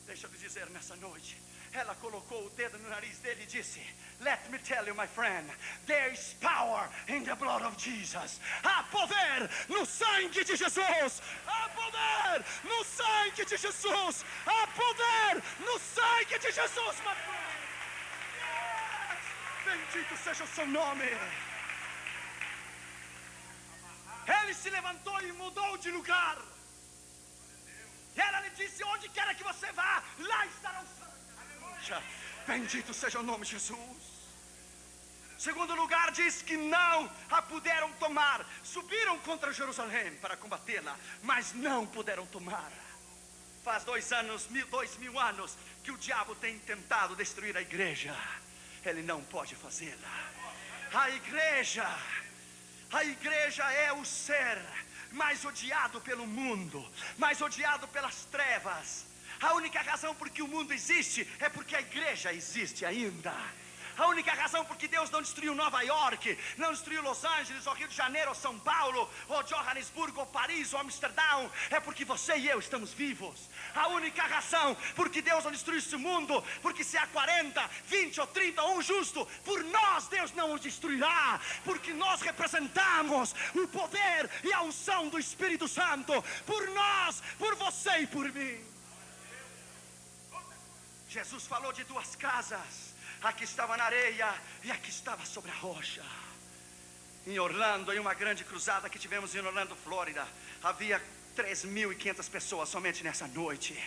Deixa eu lhe dizer nessa noite, ela colocou o dedo no nariz dele e disse: let me tell you, my friend, there is power in the blood of Jesus. Há poder no sangue de Jesus. Há poder no sangue de Jesus. Há poder no sangue de Jesus, my friend. Yes. Bendito seja o seu nome. Ele se levantou e mudou de lugar. E ela lhe disse: onde quer que você vá, lá estará o sangue. Bendito seja o nome de Jesus. Segundo lugar, diz que não a puderam tomar. Subiram contra Jerusalém para combatê-la, mas não puderam tomar. Faz 2000 anos que o diabo tem tentado destruir a igreja. Ele não pode fazê-la. A igreja é o ser mais odiado pelo mundo, mais odiado pelas trevas. A única razão por que o mundo existe é porque a igreja existe ainda. A única razão por que Deus não destruiu Nova York, não destruiu Los Angeles, ou Rio de Janeiro, ou São Paulo, ou Johannesburgo, ou Paris, ou Amsterdão, é porque você e eu estamos vivos. A única razão por que Deus não destruiu esse mundo, porque se há 40, 20 ou 30 ou um justo, por nós Deus não o destruirá, porque nós representamos o poder e a unção do Espírito Santo, por nós, por você e por mim. Jesus falou de 2 casas. Aqui estava na areia e aqui estava sobre a rocha. Em Orlando, em uma grande cruzada que tivemos em Orlando, Flórida, havia 3.500 pessoas somente nessa noite.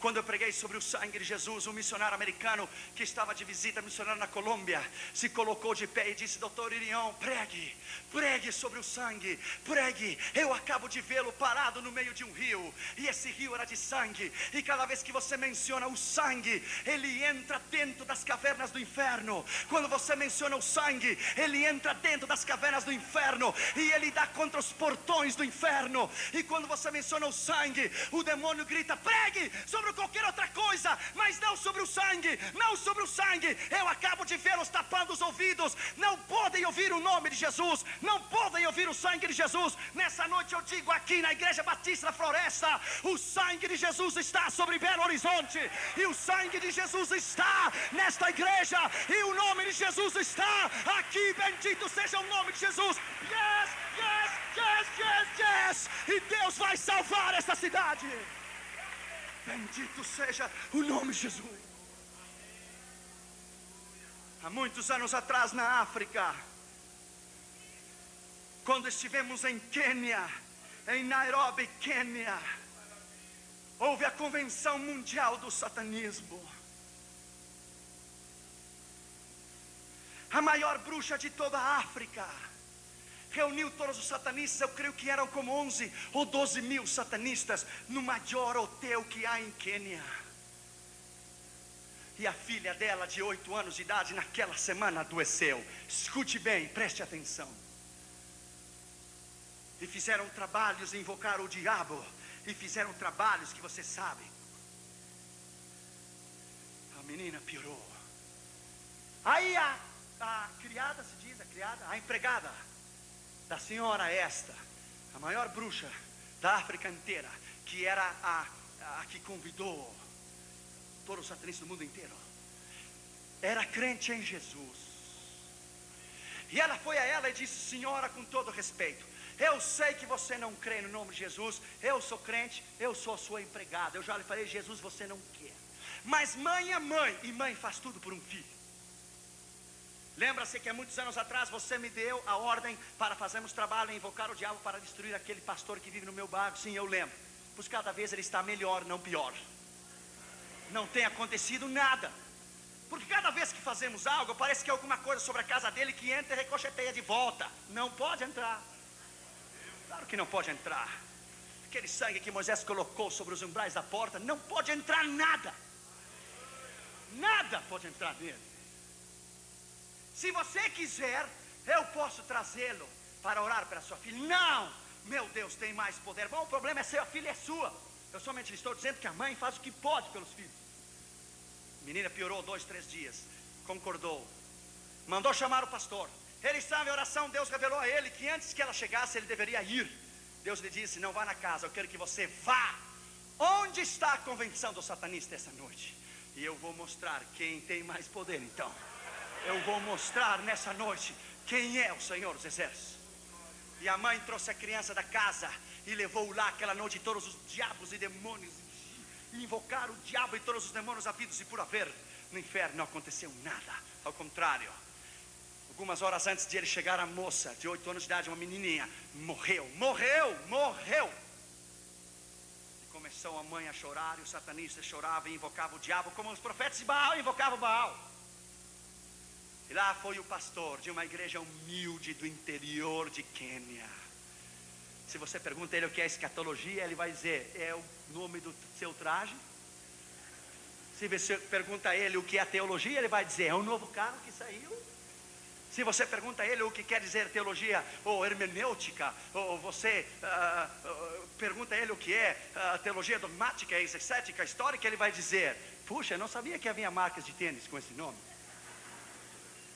Quando eu preguei sobre o sangue de Jesus, um missionário americano que estava de visita, missionário na Colômbia, se colocou de pé e disse: Dr. Irion, pregue sobre o sangue, pregue. Eu acabo de vê-lo parado no meio de um rio, e esse rio era de sangue, e cada vez que você menciona o sangue, ele entra dentro das cavernas do inferno. Quando você menciona o sangue, ele entra dentro das cavernas do inferno, e ele dá contra os portões do inferno. E quando você menciona o sangue, o demônio grita: pregue sobre qualquer outra coisa, mas não sobre o sangue, não sobre o sangue. Eu acabo de vê-los tapando os ouvidos, não podem ouvir o nome de Jesus, não podem ouvir o sangue de Jesus. Nessa noite eu digo aqui na Igreja Batista da Floresta: o sangue de Jesus está sobre Belo Horizonte, e o sangue de Jesus está nesta igreja, e o nome de Jesus está aqui. Bendito seja o nome de Jesus. Yes, yes, yes, yes, yes. E Deus vai salvar esta cidade. Bendito seja o nome de Jesus. Há muitos anos atrás na África, quando estivemos em Quênia, em Nairobi, Quênia, houve a convenção mundial do satanismo. A maior bruxa de toda a África reuniu todos os satanistas. Eu creio que eram como 11 ou 12 mil satanistas no maior hotel que há em Quênia. E a filha dela, de 8 anos de idade, naquela semana adoeceu. Escute bem, preste atenção. E fizeram trabalhos e invocaram o diabo. E fizeram trabalhos que você sabe. A menina piorou. Aí a criada, se diz, a empregada da senhora esta, a maior bruxa da África inteira, que era a que convidou todos os satanistas do mundo inteiro, era crente em Jesus. E ela foi a ela e disse: senhora, com todo respeito, eu sei que você não crê no nome de Jesus, eu sou crente, eu sou sua empregada, eu já lhe falei, Jesus você não quer, mas mãe é mãe, e mãe faz tudo por um filho. Lembra-se que há muitos anos atrás você me deu a ordem para fazermos trabalho e invocar o diabo para destruir aquele pastor que vive no meu bairro? Sim, eu lembro. Pois cada vez ele está melhor, não pior. Não tem acontecido nada. Porque cada vez que fazemos algo, parece que é alguma coisa sobre a casa dele que entra e ricocheteia de volta. Não pode entrar. Claro que não pode entrar. Aquele sangue que Moisés colocou sobre os umbrais da porta, não pode entrar nada. Nada pode entrar nele. Se você quiser, eu posso trazê-lo para orar pela sua filha. Não, meu Deus tem mais poder. Bom, o problema é seu, a filha é sua. Eu somente estou dizendo que a mãe faz o que pode pelos filhos. A menina piorou 2, 3 dias. Concordou. Mandou chamar o pastor. Ele estava em oração. Deus revelou a ele que antes que ela chegasse, ele deveria ir. Deus lhe disse: não vá na casa, eu quero que você vá. Onde está a convenção do satanista essa noite? E eu vou mostrar quem tem mais poder então. Eu vou mostrar nessa noite quem é o Senhor dos Exércitos. E a mãe trouxe a criança da casa e levou lá aquela noite todos os diabos e demônios. E invocaram o diabo e todos os demônios havidos e por haver. No inferno não aconteceu nada. Ao contrário, algumas horas antes de ele chegar, a moça de 8 anos de idade, uma menininha, morreu. E começou a mãe a chorar, e o satanista chorava e invocava o diabo, como os profetas de Baal invocavam Baal. E lá foi o pastor de uma igreja humilde do interior de Quênia. Se você pergunta a ele o que é escatologia, ele vai dizer: é o nome do seu traje. Se você pergunta a ele o que é teologia, ele vai dizer: é um novo carro que saiu. Se você pergunta a ele o que quer dizer teologia ou hermenêutica, ou você pergunta a ele o que é teologia dogmática, exegética, histórica, ele vai dizer: puxa, eu não sabia que havia marcas de tênis com esse nome.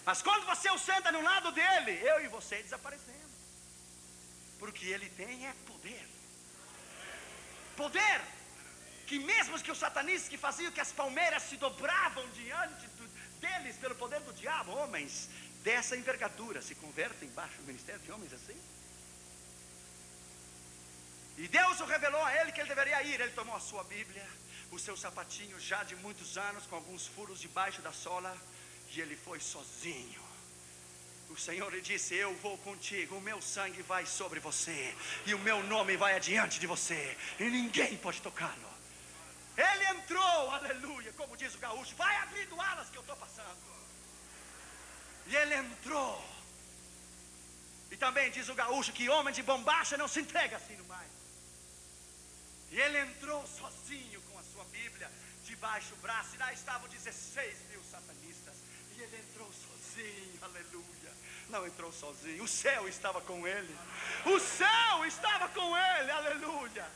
Mas quando você o senta no lado dele, eu e você desaparecemos. Porque ele tem é poder. Poder que mesmo que os satanistas que faziam que as palmeiras se dobravam diante deles pelo poder do diabo, homens dessa envergadura se convertem embaixo do ministério de homens assim. E Deus o revelou a ele que ele deveria ir. Ele tomou a sua Bíblia, o seu sapatinho já de muitos anos, com alguns furos debaixo da sola, e ele foi sozinho. O Senhor lhe disse: eu vou contigo, o meu sangue vai sobre você, e o meu nome vai adiante de você, e ninguém pode tocá-lo. Ele entrou, aleluia, como diz o gaúcho: vai abrindo alas que eu estou passando. E ele entrou. E também diz o gaúcho que homem de bombacha não se entrega assim no mais. E ele entrou sozinho com a sua Bíblia debaixo do braço, e lá estavam 16 mil satanistas. E ele entrou sozinho, aleluia. Não entrou sozinho, o céu estava com ele. O céu estava com ele, aleluia.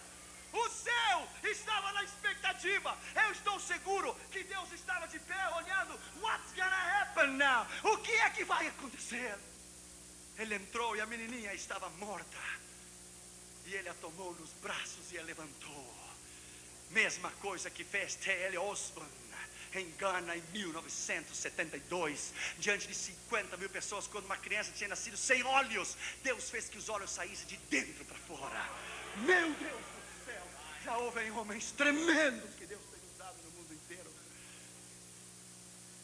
O céu estava na expectativa. Eu estou seguro que Deus estava de pé olhando. What's gonna happen now? O que é que vai acontecer? Ele entrou e a menininha estava morta. E ele a tomou nos braços e a levantou. Mesma coisa que fez T.L. Osborne em Gana em 1972, diante de 50 mil pessoas, quando uma criança tinha nascido sem olhos. Deus fez que os olhos saíssem de dentro para fora. Meu Deus do céu, já houve homens tremendos que Deus tem usado no mundo inteiro.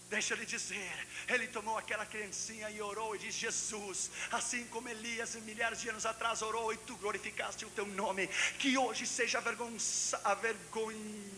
Deixa eu lhe dizer, ele tomou aquela criancinha e orou e disse: Jesus, assim como Elias milhares de anos atrás orou e tu glorificaste o teu nome, que hoje seja avergonhado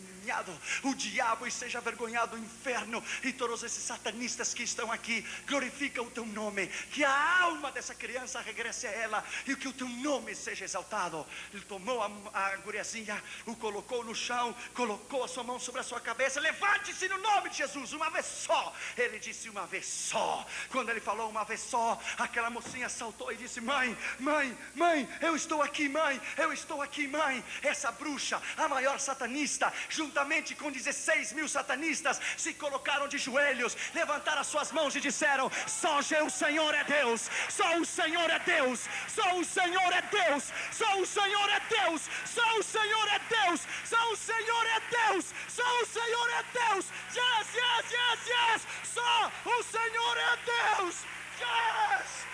o diabo e seja avergonhado o inferno e todos esses satanistas que estão aqui. Glorifica o teu nome, que a alma dessa criança regresse a ela e que o teu nome seja exaltado. Ele tomou a guriazinha, o colocou no chão, colocou a sua mão sobre a sua cabeça. Levante-se no nome de Jesus, uma vez só. Ele disse uma vez só. Quando ele falou uma vez só, aquela mocinha saltou e disse: mãe, mãe, mãe, eu estou aqui, mãe, eu estou aqui, mãe. Essa bruxa, a maior satanista, juntamente com 16 mil satanistas, se colocaram de joelhos, levantaram as suas mãos e disseram: só o Senhor é Deus, só o Senhor é Deus, só o Senhor é Deus, só o Senhor é Deus, só o Senhor é Deus, só o Senhor é Deus, só o Senhor é Deus. Yes, yes, yes, yes. Só o Senhor é Deus. Yes,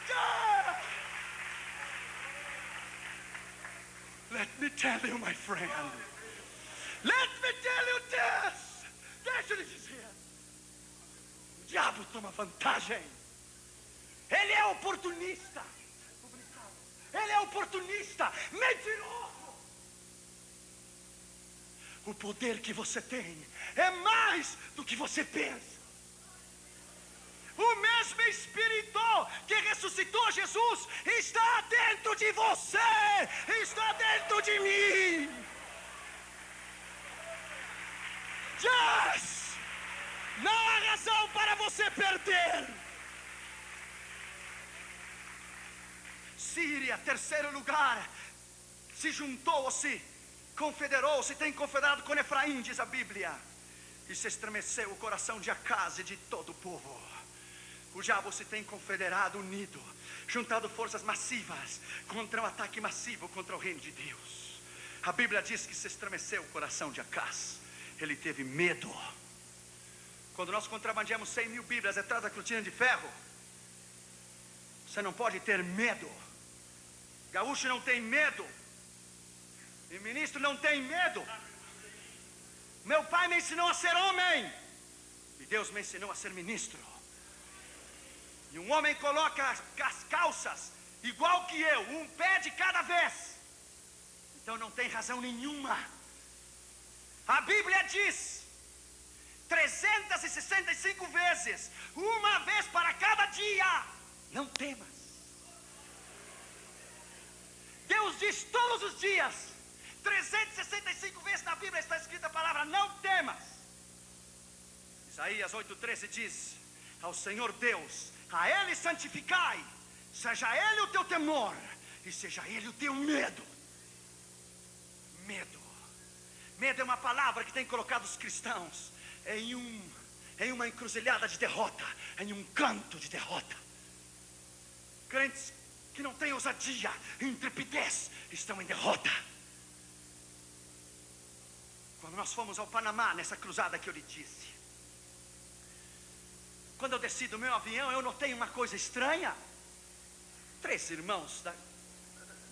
yes. Let me tell you, my friend. Let me tell you this. Deixa eu lhe dizer, o diabo toma vantagem. Ele é oportunista. Ele é oportunista, mentiroso. O poder que você tem é mais do que você pensa. O mesmo Espírito que ressuscitou Jesus está dentro de você, está dentro de mim. Yes! Não há razão para você perder. Síria, terceiro lugar, se juntou ou se confederou, se tem confederado com Efraim, diz a Bíblia, e se estremeceu o coração de Acaz e de todo o povo. O diabo se tem confederado, unido, juntado forças massivas contra um ataque massivo contra o reino de Deus. A Bíblia diz que se estremeceu o coração de Acaz. Ele teve medo. Quando nós contrabandeamos 100 mil Bíblias atrás da cortina de ferro, você não pode ter medo. Gaúcho não tem medo, e ministro não tem medo. Meu pai me ensinou a ser homem, e Deus me ensinou a ser ministro. E um homem coloca as calças igual que eu, um pé de cada vez. Então não tem razão nenhuma. A Bíblia diz 365 vezes, uma vez para cada dia: não temas. Deus diz todos os dias, 365 vezes na Bíblia está escrita a palavra não temas. Isaías 8,13 diz: ao Senhor Deus, a Ele santificai, seja Ele o teu temor e seja Ele o teu medo. Medo. Medo é uma palavra que tem colocado os cristãos em uma encruzilhada de derrota, em um canto de derrota. Crentes que não têm ousadia, intrepidez, estão em derrota. Quando nós fomos ao Panamá, nessa cruzada que eu lhe disse, quando eu desci do meu avião, eu notei uma coisa estranha. 3 irmãos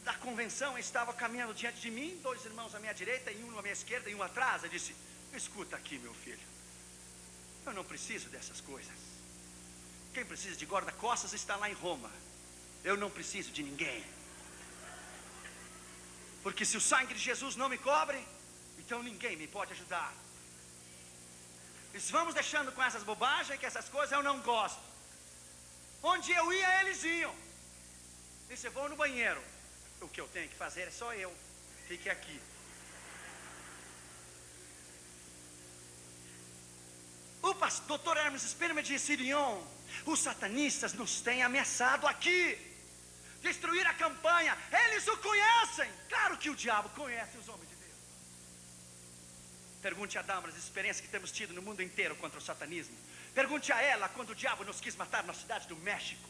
da convenção estavam caminhando diante de mim, 2 irmãos à minha direita e um à minha esquerda e um atrás. Eu disse: escuta aqui, meu filho, eu não preciso dessas coisas. Quem precisa de guarda-costas está lá em Roma. Eu não preciso de ninguém, porque se o sangue de Jesus não me cobre, então ninguém me pode ajudar. Eles vamos deixando com essas bobagens, que essas coisas eu não gosto. Onde eu ia, eles iam. Disse: eu vou no banheiro. O que eu tenho que fazer é só eu. Fique aqui. O pastor Dr. Hermes Spearman disse: Irion, os satanistas nos têm ameaçado aqui, destruir a campanha. Eles o conhecem. Claro que o diabo conhece os homens de Deus. Pergunte a Damaris as experiências que temos tido no mundo inteiro contra o satanismo. Pergunte a ela quando o diabo nos quis matar na cidade do México.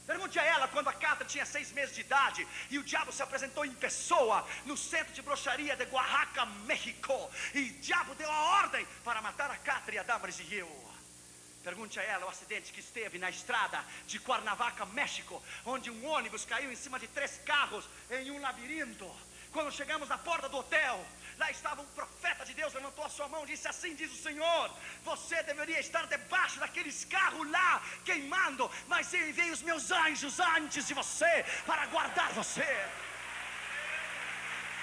Pergunte a ela quando a Catra tinha 6 meses de idade e o diabo se apresentou em pessoa no centro de bruxaria de Oaxaca, México. E o diabo deu a ordem para matar a Catra e a Damaris e eu. Pergunte a ela o acidente que esteve na estrada de Cuernavaca, México, onde um ônibus caiu em cima de 3 carros em um labirinto. Quando chegamos na porta do hotel, lá estava um profeta de Deus, levantou a sua mão e disse: assim diz o Senhor, você deveria estar debaixo daqueles carros lá, queimando, mas eu enviei os meus anjos antes de você, para guardar você.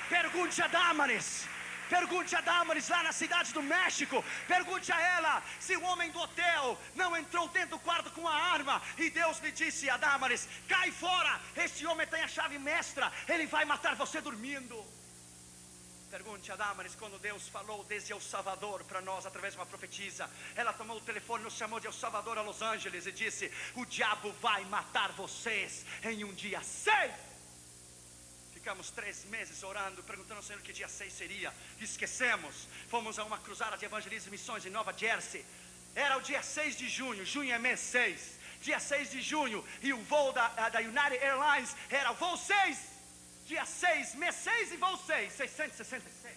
Pergunte a Damaris. Pergunte a Damaris lá na cidade do México. Pergunte a ela se o homem do hotel não entrou dentro do quarto com a arma e Deus lhe disse a Damaris: cai fora, este homem tem a chave mestra, ele vai matar você dormindo. Pergunte a Damaris quando Deus falou desde El Salvador para nós através de uma profetisa. Ela tomou o telefone, nos chamou de El Salvador a Los Angeles e disse: o diabo vai matar vocês em um dia 6. Ficamos 3 meses orando, perguntando ao Senhor que dia 6 seria. Esquecemos. Fomos a uma cruzada de evangelismo e missões em Nova Jersey. Era o dia 6 de junho. Junho é mês 6. Dia 6 de junho. E o voo da United Airlines era o voo 6. Dia 6, mês 6 e voo 6. 666.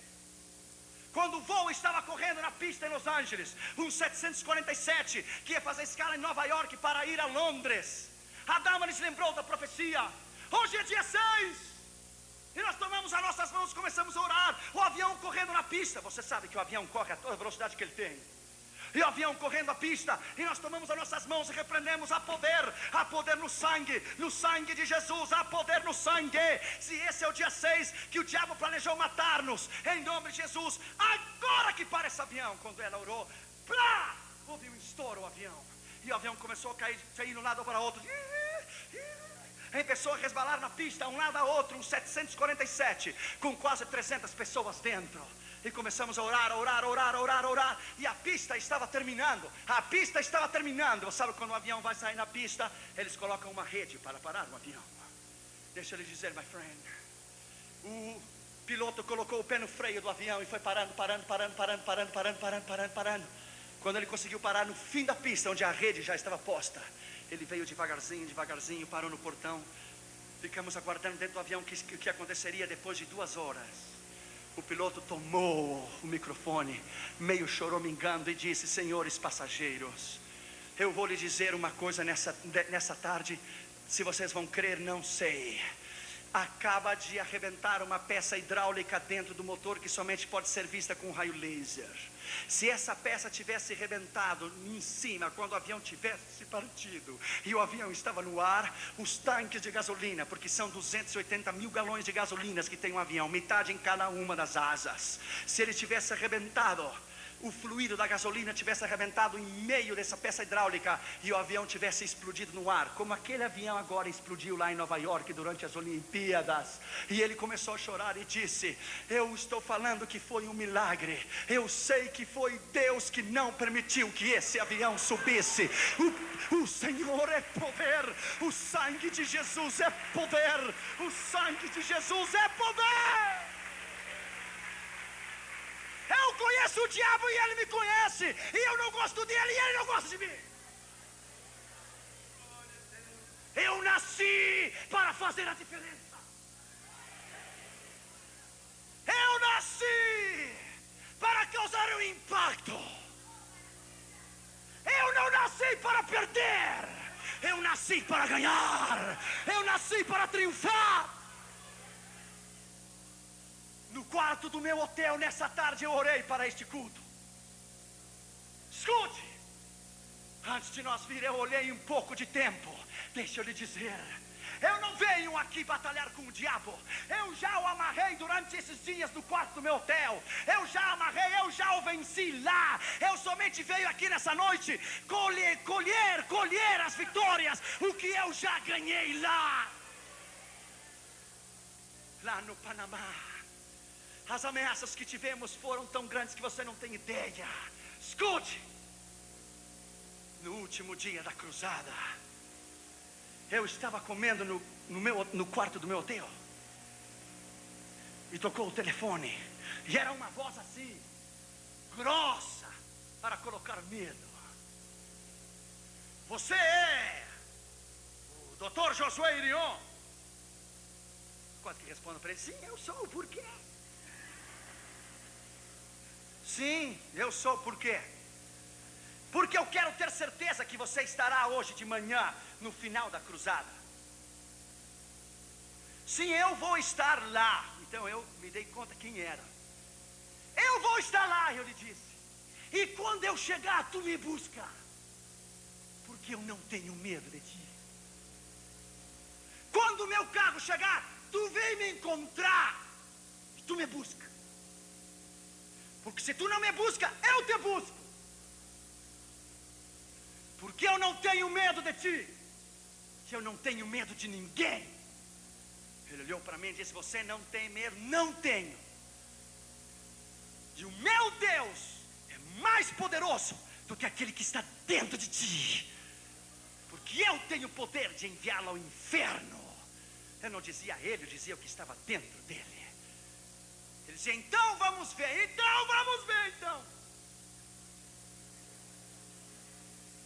Quando o voo estava correndo na pista em Los Angeles, um 747 que ia fazer escala em Nova York para ir a Londres, a Damaris lembrou da profecia: hoje é dia 6. E nós tomamos as nossas mãos e começamos a orar. O avião correndo na pista. Você sabe que o avião corre a toda a velocidade que ele tem. E o avião correndo a pista. E nós tomamos as nossas mãos e repreendemos a poder no sangue de Jesus, há poder no sangue. Se esse é o dia 6 que o diabo planejou matar-nos, em nome de Jesus, agora que para esse avião. Quando ela orou, plá, houve um estouro o avião. E o avião começou a cair de um lado para o outro. Começou a resbalar na pista, um lado a outro, um 747, com quase 300 pessoas dentro. E começamos a orar. E a pista estava terminando. Você sabe quando o avião vai sair na pista, eles colocam uma rede para parar o avião. Deixa eu lhe dizer, my friend, o piloto colocou o pé no freio do avião e foi parando. Quando ele conseguiu parar no fim da pista, onde a rede já estava posta, ele veio devagarzinho, parou no portão. Ficamos aguardando dentro do avião o que aconteceria depois de 2 horas. O piloto tomou o microfone, meio choramingando, e disse: senhores passageiros, eu vou lhe dizer uma coisa nessa tarde. Se vocês vão crer, não sei. Acaba de arrebentar uma peça hidráulica dentro do motor que somente pode ser vista com raio laser. Se essa peça tivesse arrebentado em cima, quando o avião tivesse partido e o avião estava no ar, os tanques de gasolina, porque são 280 mil galões de gasolina que tem um avião, metade em cada uma das asas, se ele tivesse arrebentado, o fluido da gasolina tivesse arrebentado em meio dessa peça hidráulica e o avião tivesse explodido no ar, como aquele avião agora explodiu lá em Nova York durante as Olimpíadas. E ele começou a chorar e disse: eu estou falando que foi um milagre, eu sei que foi Deus que não permitiu que esse avião subisse. O Senhor é poder, o sangue de Jesus é poder, o sangue de Jesus é poder. Eu conheço o diabo e ele me conhece, e eu não gosto dele e ele não gosta de mim. Eu nasci para fazer a diferença. Eu nasci para causar um impacto. Eu não nasci para perder, eu nasci para ganhar, eu nasci para triunfar. No quarto do meu hotel, nessa tarde, eu orei para este culto. Escute, antes de nós vir, eu olhei um pouco de tempo. Deixa eu lhe dizer, eu não venho aqui batalhar com o diabo. Eu já o amarrei durante esses dias no quarto do meu hotel. Eu já amarrei, eu já o venci lá. Eu somente venho aqui nessa noite colher as vitórias, o que eu já ganhei lá no Panamá. As ameaças que tivemos foram tão grandes que você não tem ideia. Escute, no último dia da cruzada, eu estava comendo no quarto do meu hotel, e tocou o telefone, e era uma voz assim: grossa para colocar medo. Você é o Dr. Josué Irion. Quase que respondo para ele: sim, eu sou. Por quê? Sim, eu sou. Por quê? Porque eu quero ter certeza que você estará hoje de manhã no final da cruzada. Sim, eu vou estar lá. Então eu me dei conta quem era. Eu vou estar lá, eu lhe disse. E quando eu chegar, tu me busca. Porque eu não tenho medo de ti. Quando o meu carro chegar, tu vem me encontrar. E tu me busca. Porque se tu não me busca, eu te busco. Porque eu não tenho medo de ti. Que eu não tenho medo de ninguém. Ele olhou para mim e disse: você não tem medo? Não tenho. E o meu Deus é mais poderoso do que aquele que está dentro de ti. Porque eu tenho o poder de enviá-lo ao inferno. Eu não dizia a ele, eu dizia o que estava dentro dele. Ele dizia: então vamos ver, então.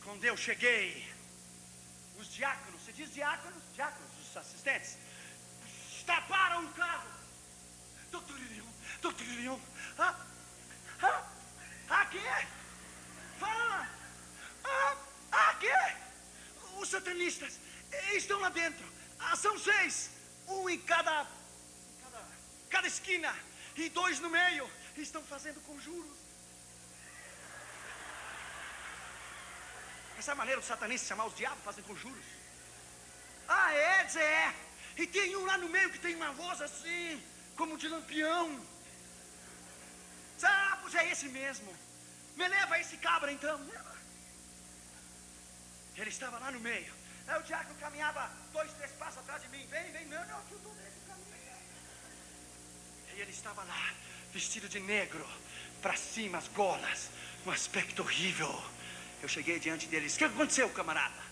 Quando eu cheguei, os diáconos, você diz diáconos? Diáconos, os assistentes, taparam o carro. Doutor Irion, aqui, fala, aqui, os satanistas estão lá dentro, são 6, um em cada esquina, e 2 no meio, estão fazendo conjuros. Essa é a maneira do satanista chamar os diabos, fazem conjuros. É. E tem um lá no meio que tem uma voz assim, como de lampião. Pois é esse mesmo. Me leva esse cabra então. Ele estava lá no meio. Aí o diácono caminhava 2, 3 passos atrás de mim. Vem, não, aqui eu estou nesse caminho. E ele estava lá, vestido de negro, para cima, as golas, um aspecto horrível. Eu cheguei diante dele e disse: o que aconteceu, camarada?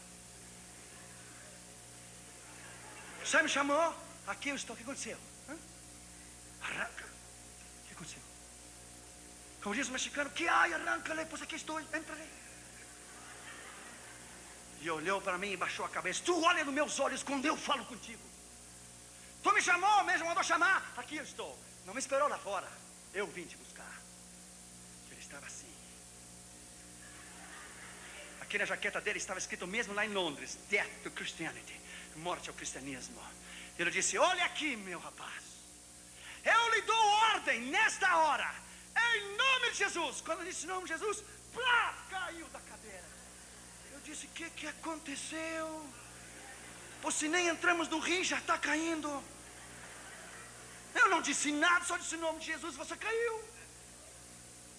Você me chamou? Aqui eu estou. O que aconteceu? Arranca. O que aconteceu? Como diz o mexicano: que ai, arranca-lhe, pois aqui estou, entra-lhe. E olhou para mim e baixou a cabeça. Tu olha nos meus olhos quando eu falo contigo. Tu me chamou, mesmo mandou chamar. Aqui eu estou. Não me esperou lá fora. Eu vim te buscar. Ele estava assim. Aqui na jaqueta dele estava escrito mesmo lá em Londres: Death to Christianity. Morte ao cristianismo. Ele disse: olha aqui, meu rapaz, eu lhe dou ordem nesta hora, em nome de Jesus. Quando eu disse em nome de Jesus, plá, caiu da cadeira. Eu disse: o que aconteceu? Pois se nem entramos no rim, já está caindo. Eu não disse nada, só disse em nome de Jesus, você caiu.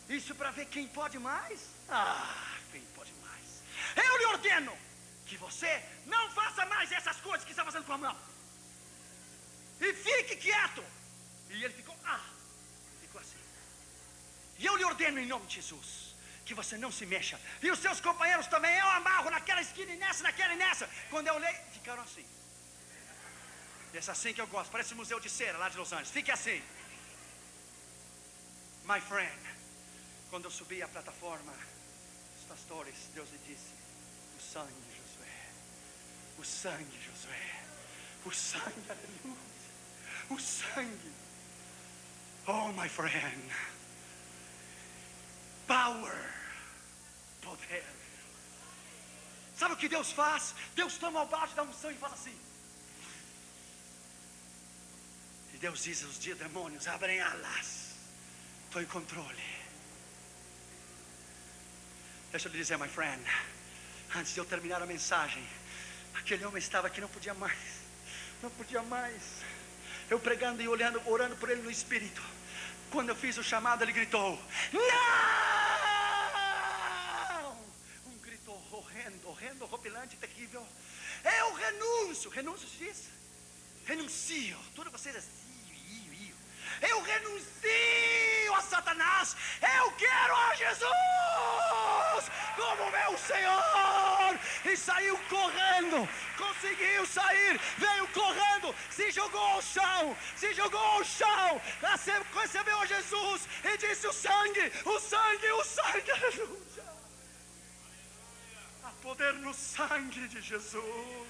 Isso para ver quem pode mais? Quem pode mais? Eu lhe ordeno que você não faça mais essas coisas que está fazendo com a mão. E fique quieto. E ele ficou assim. E eu lhe ordeno em nome de Jesus que você não se mexa. E os seus companheiros também. Eu amarro naquela esquina e nessa, naquela e nessa. Quando eu olhei, ficaram assim. Esse assim que eu gosto. Parece um museu de cera lá de Los Angeles. Fique assim. My friend, quando eu subi a plataforma, os pastores, Deus lhe disse: o sangue de Josué. O sangue, Josué. O sangue, aleluia. O sangue. Oh, my friend. Power. Poder. Sabe o que Deus faz? Deus toma o balde da unção e faz assim. E Deus diz aos demônios: abrem alas. Estou em controle. Deixa eu lhe dizer, my friend, antes de eu terminar a mensagem, aquele homem estava aqui, não podia mais. Eu pregando e olhando, orando por ele no espírito. Quando eu fiz o chamado, ele gritou: não! Um grito horrendo, horripilante, terrível. Eu renuncio se diz? Renuncio. Tudo vocês assim. Eu renuncio a Satanás. Eu quero a Jesus. como meu Senhor! E saiu correndo, conseguiu sair, veio correndo, se jogou ao chão, recebeu a Jesus e disse: o sangue, aleluia! Há poder no sangue de Jesus.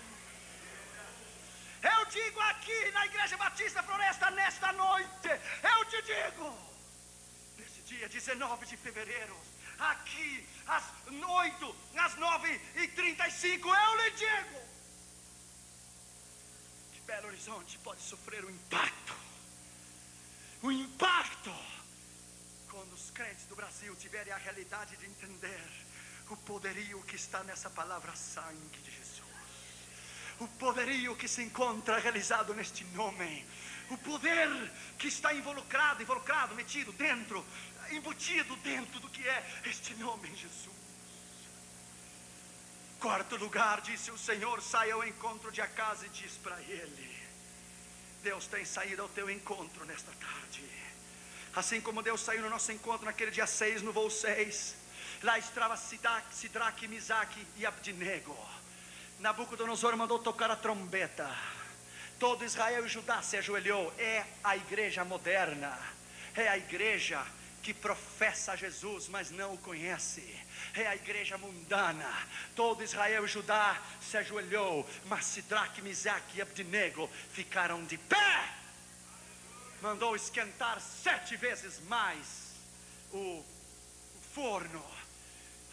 Eu digo aqui na Igreja Batista Floresta, nesta noite, eu te digo, nesse dia 19 de fevereiro, aqui às 9h35, eu lhe digo que Belo Horizonte pode sofrer um impacto, quando os crentes do Brasil tiverem a realidade de entender o poderio que está nessa palavra sangue de Jesus, o poderio que se encontra realizado neste nome, o poder que está involucrado, metido dentro, embutido dentro do que é este nome, Jesus. Quarto lugar, disse o Senhor: saia ao encontro de Acas e diz para ele. Deus tem saído ao teu encontro nesta tarde, assim como Deus saiu no nosso encontro naquele dia 6, no voo 6. Lá estava Sidraque, Misaque e Abdinego. Nabucodonosor mandou tocar a trombeta. Todo Israel e Judá se ajoelhou. É a igreja moderna, é a igreja que professa Jesus, mas não o conhece. É a igreja mundana. Todo Israel e Judá se ajoelhou, mas Sidraque, Misaque e Abdinego ficaram de pé. Mandou esquentar 7 vezes mais o forno.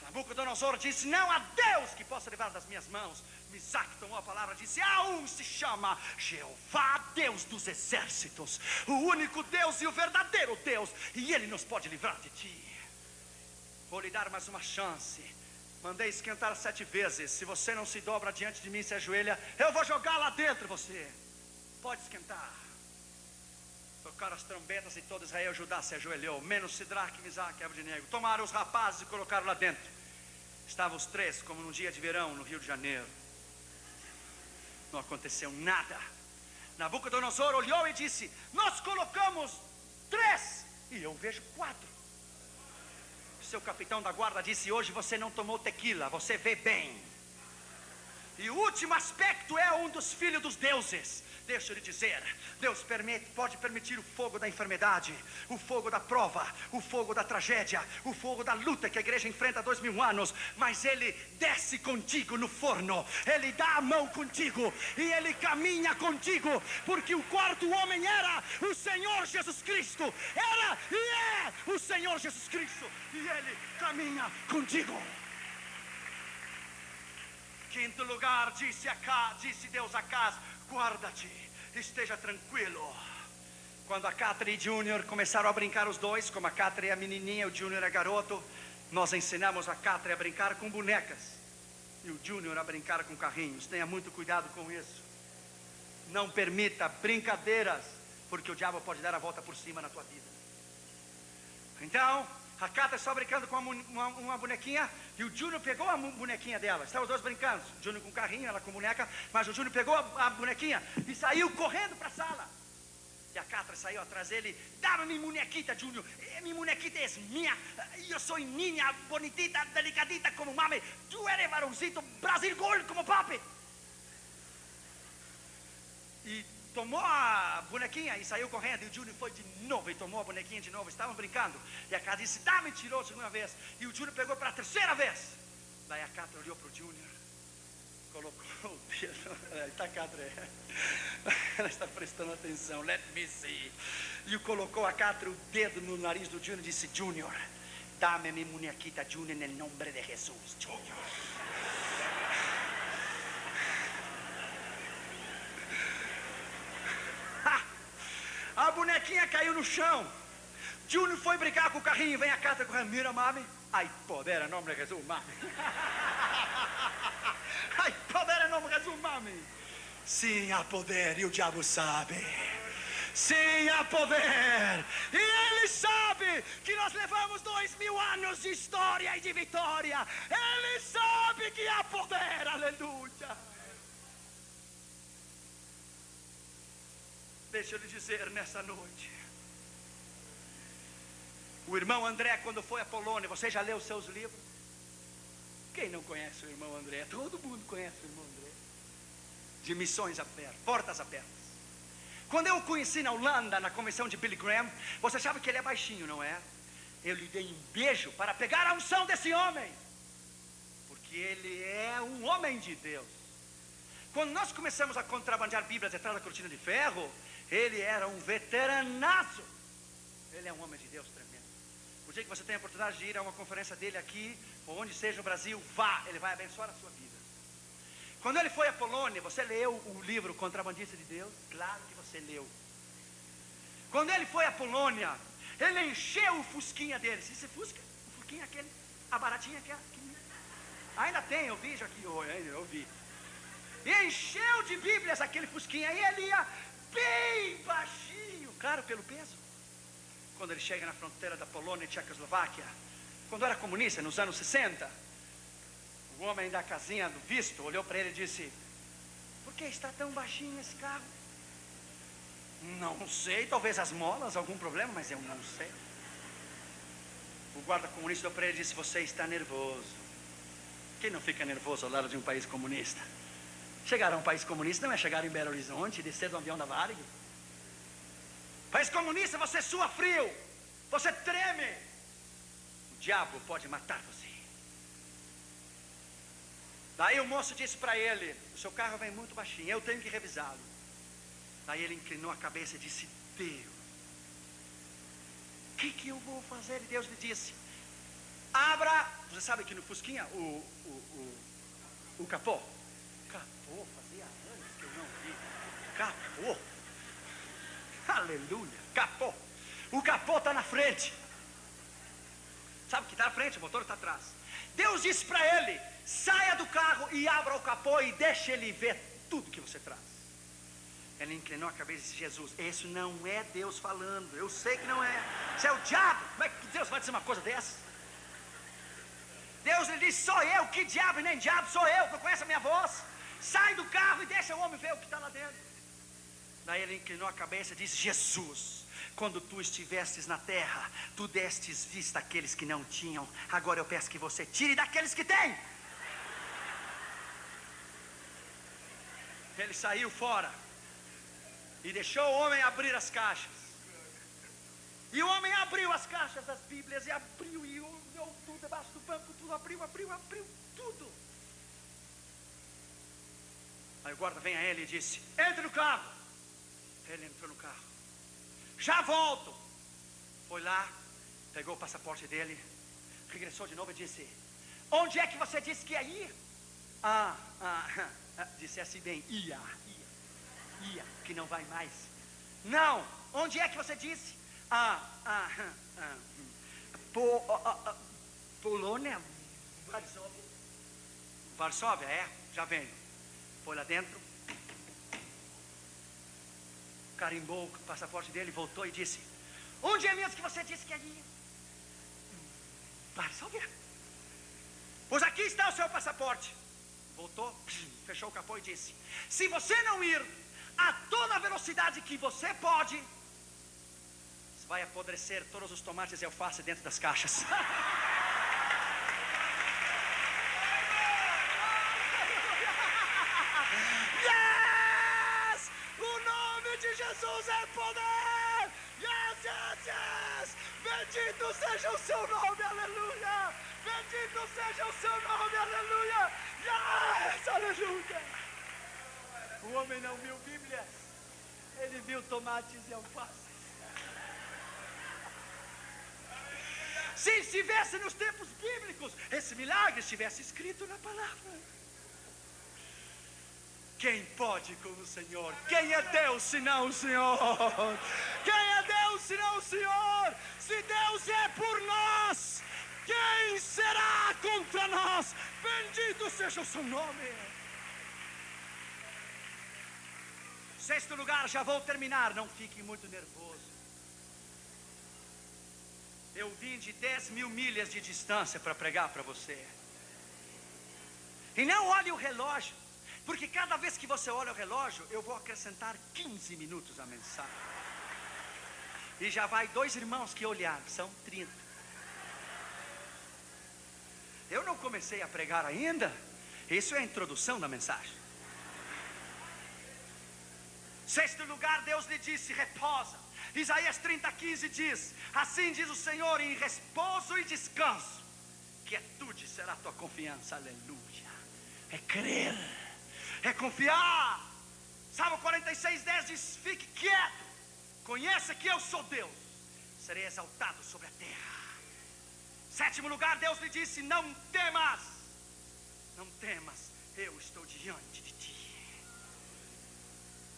Nabucodonosor disse: não há Deus que possa livrar das minhas mãos. Misaque tomou a palavra e disse: há um, se chama Jeová, Deus dos exércitos, o único Deus e o verdadeiro Deus, e Ele nos pode livrar de ti. Vou lhe dar mais uma chance. Mandei esquentar 7 vezes. Se você não se dobra diante de mim, se ajoelha, eu vou jogar lá dentro você. Pode esquentar. Tocaram as trombetas e todo Israel e Judá se ajoelhou, menos Sidraque, Misaque e Abdinego. Tomaram os rapazes e colocaram lá dentro. Estavam os 3 como num dia de verão no Rio de Janeiro. Não aconteceu nada. Nabucodonosor olhou e disse: nós colocamos 3 e eu vejo 4. Seu capitão da guarda disse: hoje você não tomou tequila, você vê bem. E o último aspecto é um dos filhos dos deuses. Deixa eu lhe dizer, Deus pode permitir o fogo da enfermidade, o fogo da prova, o fogo da tragédia, o fogo da luta que a igreja enfrenta há 2000 anos, mas Ele desce contigo no forno, Ele dá a mão contigo e Ele caminha contigo, porque o quarto homem era o Senhor Jesus Cristo, era e é o Senhor Jesus Cristo, e Ele caminha contigo. Quinto lugar, disse Deus a Acas: guarda-te, esteja tranquilo. Quando a Catherine e Júnior começaram a brincar, os dois, como a Catherine é a menininha, o Júnior é garoto, nós ensinamos a Catherine a brincar com bonecas e o Júnior a brincar com carrinhos. Tenha muito cuidado com isso. Não permita brincadeiras, porque o diabo pode dar a volta por cima na tua vida. Então, a Catherine só brincando com uma bonequinha, e o Júnior pegou a bonequinha dela. Estavam os dois brincando, o Júnior com o carrinho, ela com a boneca, mas o Júnior pegou a bonequinha e saiu correndo para a sala. E a Catherine saiu atrás dele: dá-me minha bonequita, Júnior, minha bonequita é minha, eu sou niña, bonitita, delicadita como mami, tu eres varãozito, Brasil gol como papi. E tomou a bonequinha e saiu correndo, e o Júnior foi de novo e tomou a bonequinha de novo. Estavam brincando, e a Catherine disse: dá, me tirou a segunda vez, e o Júnior pegou para a terceira vez. Daí a Catherine olhou para o Júnior, colocou o dedo, a Catherine, ela está prestando atenção, let me see, e colocou a Catherine o dedo no nariz do Júnior e disse: Júnior, dá-me minha bonequita, Júnior, no nome de Jesus, Júnior. A bonequinha caiu no chão. Júnior foi brincar com o carrinho. Vem a Catherine correndo: mira, mami. Ai, poder em nome de Jesus, mami. Ai, poder em nome de Jesus, mami. Sim, há poder, e o diabo sabe. Sim, há poder, e ele sabe que nós levamos 2000 anos de história e de vitória. Ele sabe que há poder, aleluia. Deixa eu lhe dizer nessa noite, o irmão André, quando foi à Polônia, você já leu os seus livros? Quem não conhece o irmão André? Todo mundo conhece o irmão André. De missões abertas, portas abertas. Quando eu o conheci na Holanda, na convenção de Billy Graham, você sabe que ele é baixinho, não é? Eu lhe dei um beijo para pegar a unção desse homem, porque ele é um homem de Deus. Quando nós começamos a contrabandear Bíblias atrás da cortina de ferro, ele era um veteranaço. Ele é um homem de Deus tremendo. O dia que você tem a oportunidade de ir a uma conferência dele aqui, ou onde seja no Brasil, vá, ele vai abençoar a sua vida. Quando ele foi à Polônia, você leu o livro Contrabandista de Deus? Claro que você leu. Quando ele foi à Polônia, ele encheu o fusquinha dele. Esse fusca, o fusquinha aquele, a baratinha aquela. Ainda tem, eu vi já aqui, eu vi. E encheu de Bíblias aquele fusquinha, e ele ia bem baixinho, claro, pelo peso. Quando ele chega na fronteira da Polônia e Tchecoslováquia, quando era comunista, nos anos 60, o homem da casinha do visto olhou para ele e disse: por que está tão baixinho esse carro? Não sei, talvez as molas, algum problema, mas eu não sei. O guarda comunista olhou para ele e disse: você está nervoso. Quem não fica nervoso ao lado de um país comunista? Chegar a um país comunista não é chegar em Belo Horizonte e descer do avião da Varig. País comunista, você sua frio, você treme. O diabo pode matar você. Daí o moço disse para ele: o seu carro vem muito baixinho, eu tenho que revisá-lo. Daí ele inclinou a cabeça e disse: Deus, o que eu vou fazer? E Deus lhe disse: abra. Você sabe que no Fusquinha o capô. Capô, fazia anos que eu não vi. Capô. Aleluia, capô. O capô está na frente. Sabe que está na frente, o motor está atrás. Deus disse para ele: saia do carro e abra o capô e deixe ele ver tudo que você traz. Ele inclinou a cabeça e disse: Jesus, isso não é Deus falando. Eu sei que não é. Isso é o diabo. Como é que Deus vai dizer uma coisa dessa? Deus lhe disse: sou eu. Que diabo e nem diabo, sou eu, que eu conheço a minha voz. Sai do carro e deixa o homem ver o que está lá dentro. Daí ele inclinou a cabeça e disse: Jesus, quando tu estivestes na terra, tu destes vista àqueles que não tinham. Agora eu peço que você tire daqueles que têm. Ele saiu fora e deixou o homem abrir as caixas. E o homem abriu as caixas das Bíblias, e abriu, e olhou tudo debaixo do banco, tudo abriu tudo. Aí o guarda vem a ele e disse: entre no carro. Ele entrou no carro. Já volto. Foi lá, pegou o passaporte dele, regressou de novo e disse: onde é que você disse que ia ir? Disse assim bem: ia, que não vai mais. Não, onde é que você disse? Polônia, Varsóvia, já venho. Foi lá dentro, carimbou o passaporte dele, voltou e disse: onde é mesmo que você disse que ia ir? Varsóvia. Pois aqui está o seu passaporte. Voltou, fechou o capô e disse: se você não ir a toda a velocidade que você pode, você vai apodrecer todos os tomates e alface dentro das caixas. Yes! O nome de Jesus é poder! Yes! Bendito seja o seu nome, aleluia! Bendito seja o seu nome, aleluia! Yes! Aleluia! O homem não viu Bíblias, ele viu tomates e alfaces. Se estivesse nos tempos bíblicos, esse milagre estivesse escrito na palavra. Quem pode com o Senhor? Quem é Deus senão o Senhor? Quem é Deus senão o Senhor? Se Deus é por nós, quem será contra nós? Bendito seja o seu nome. Sexto lugar, já vou terminar, não fique muito nervoso. Eu vim de 10 mil milhas de distância para pregar para você. E não olhe o relógio, porque cada vez que você olha o relógio, eu vou acrescentar 15 minutos à mensagem. E já vai 2 irmãos que olharam, são 30. Eu não comecei a pregar ainda. Isso é a introdução da mensagem. Sexto lugar, Deus lhe disse: reposa. Isaías 30:15 diz: assim diz o Senhor, em repouso e descanso, quietude será a tua confiança. Aleluia. É crer, é confiar. Salmo 46:10 diz: fique quieto, conheça que eu sou Deus, serei exaltado sobre a terra. Sétimo lugar, Deus lhe disse: não temas, não temas, eu estou diante de ti.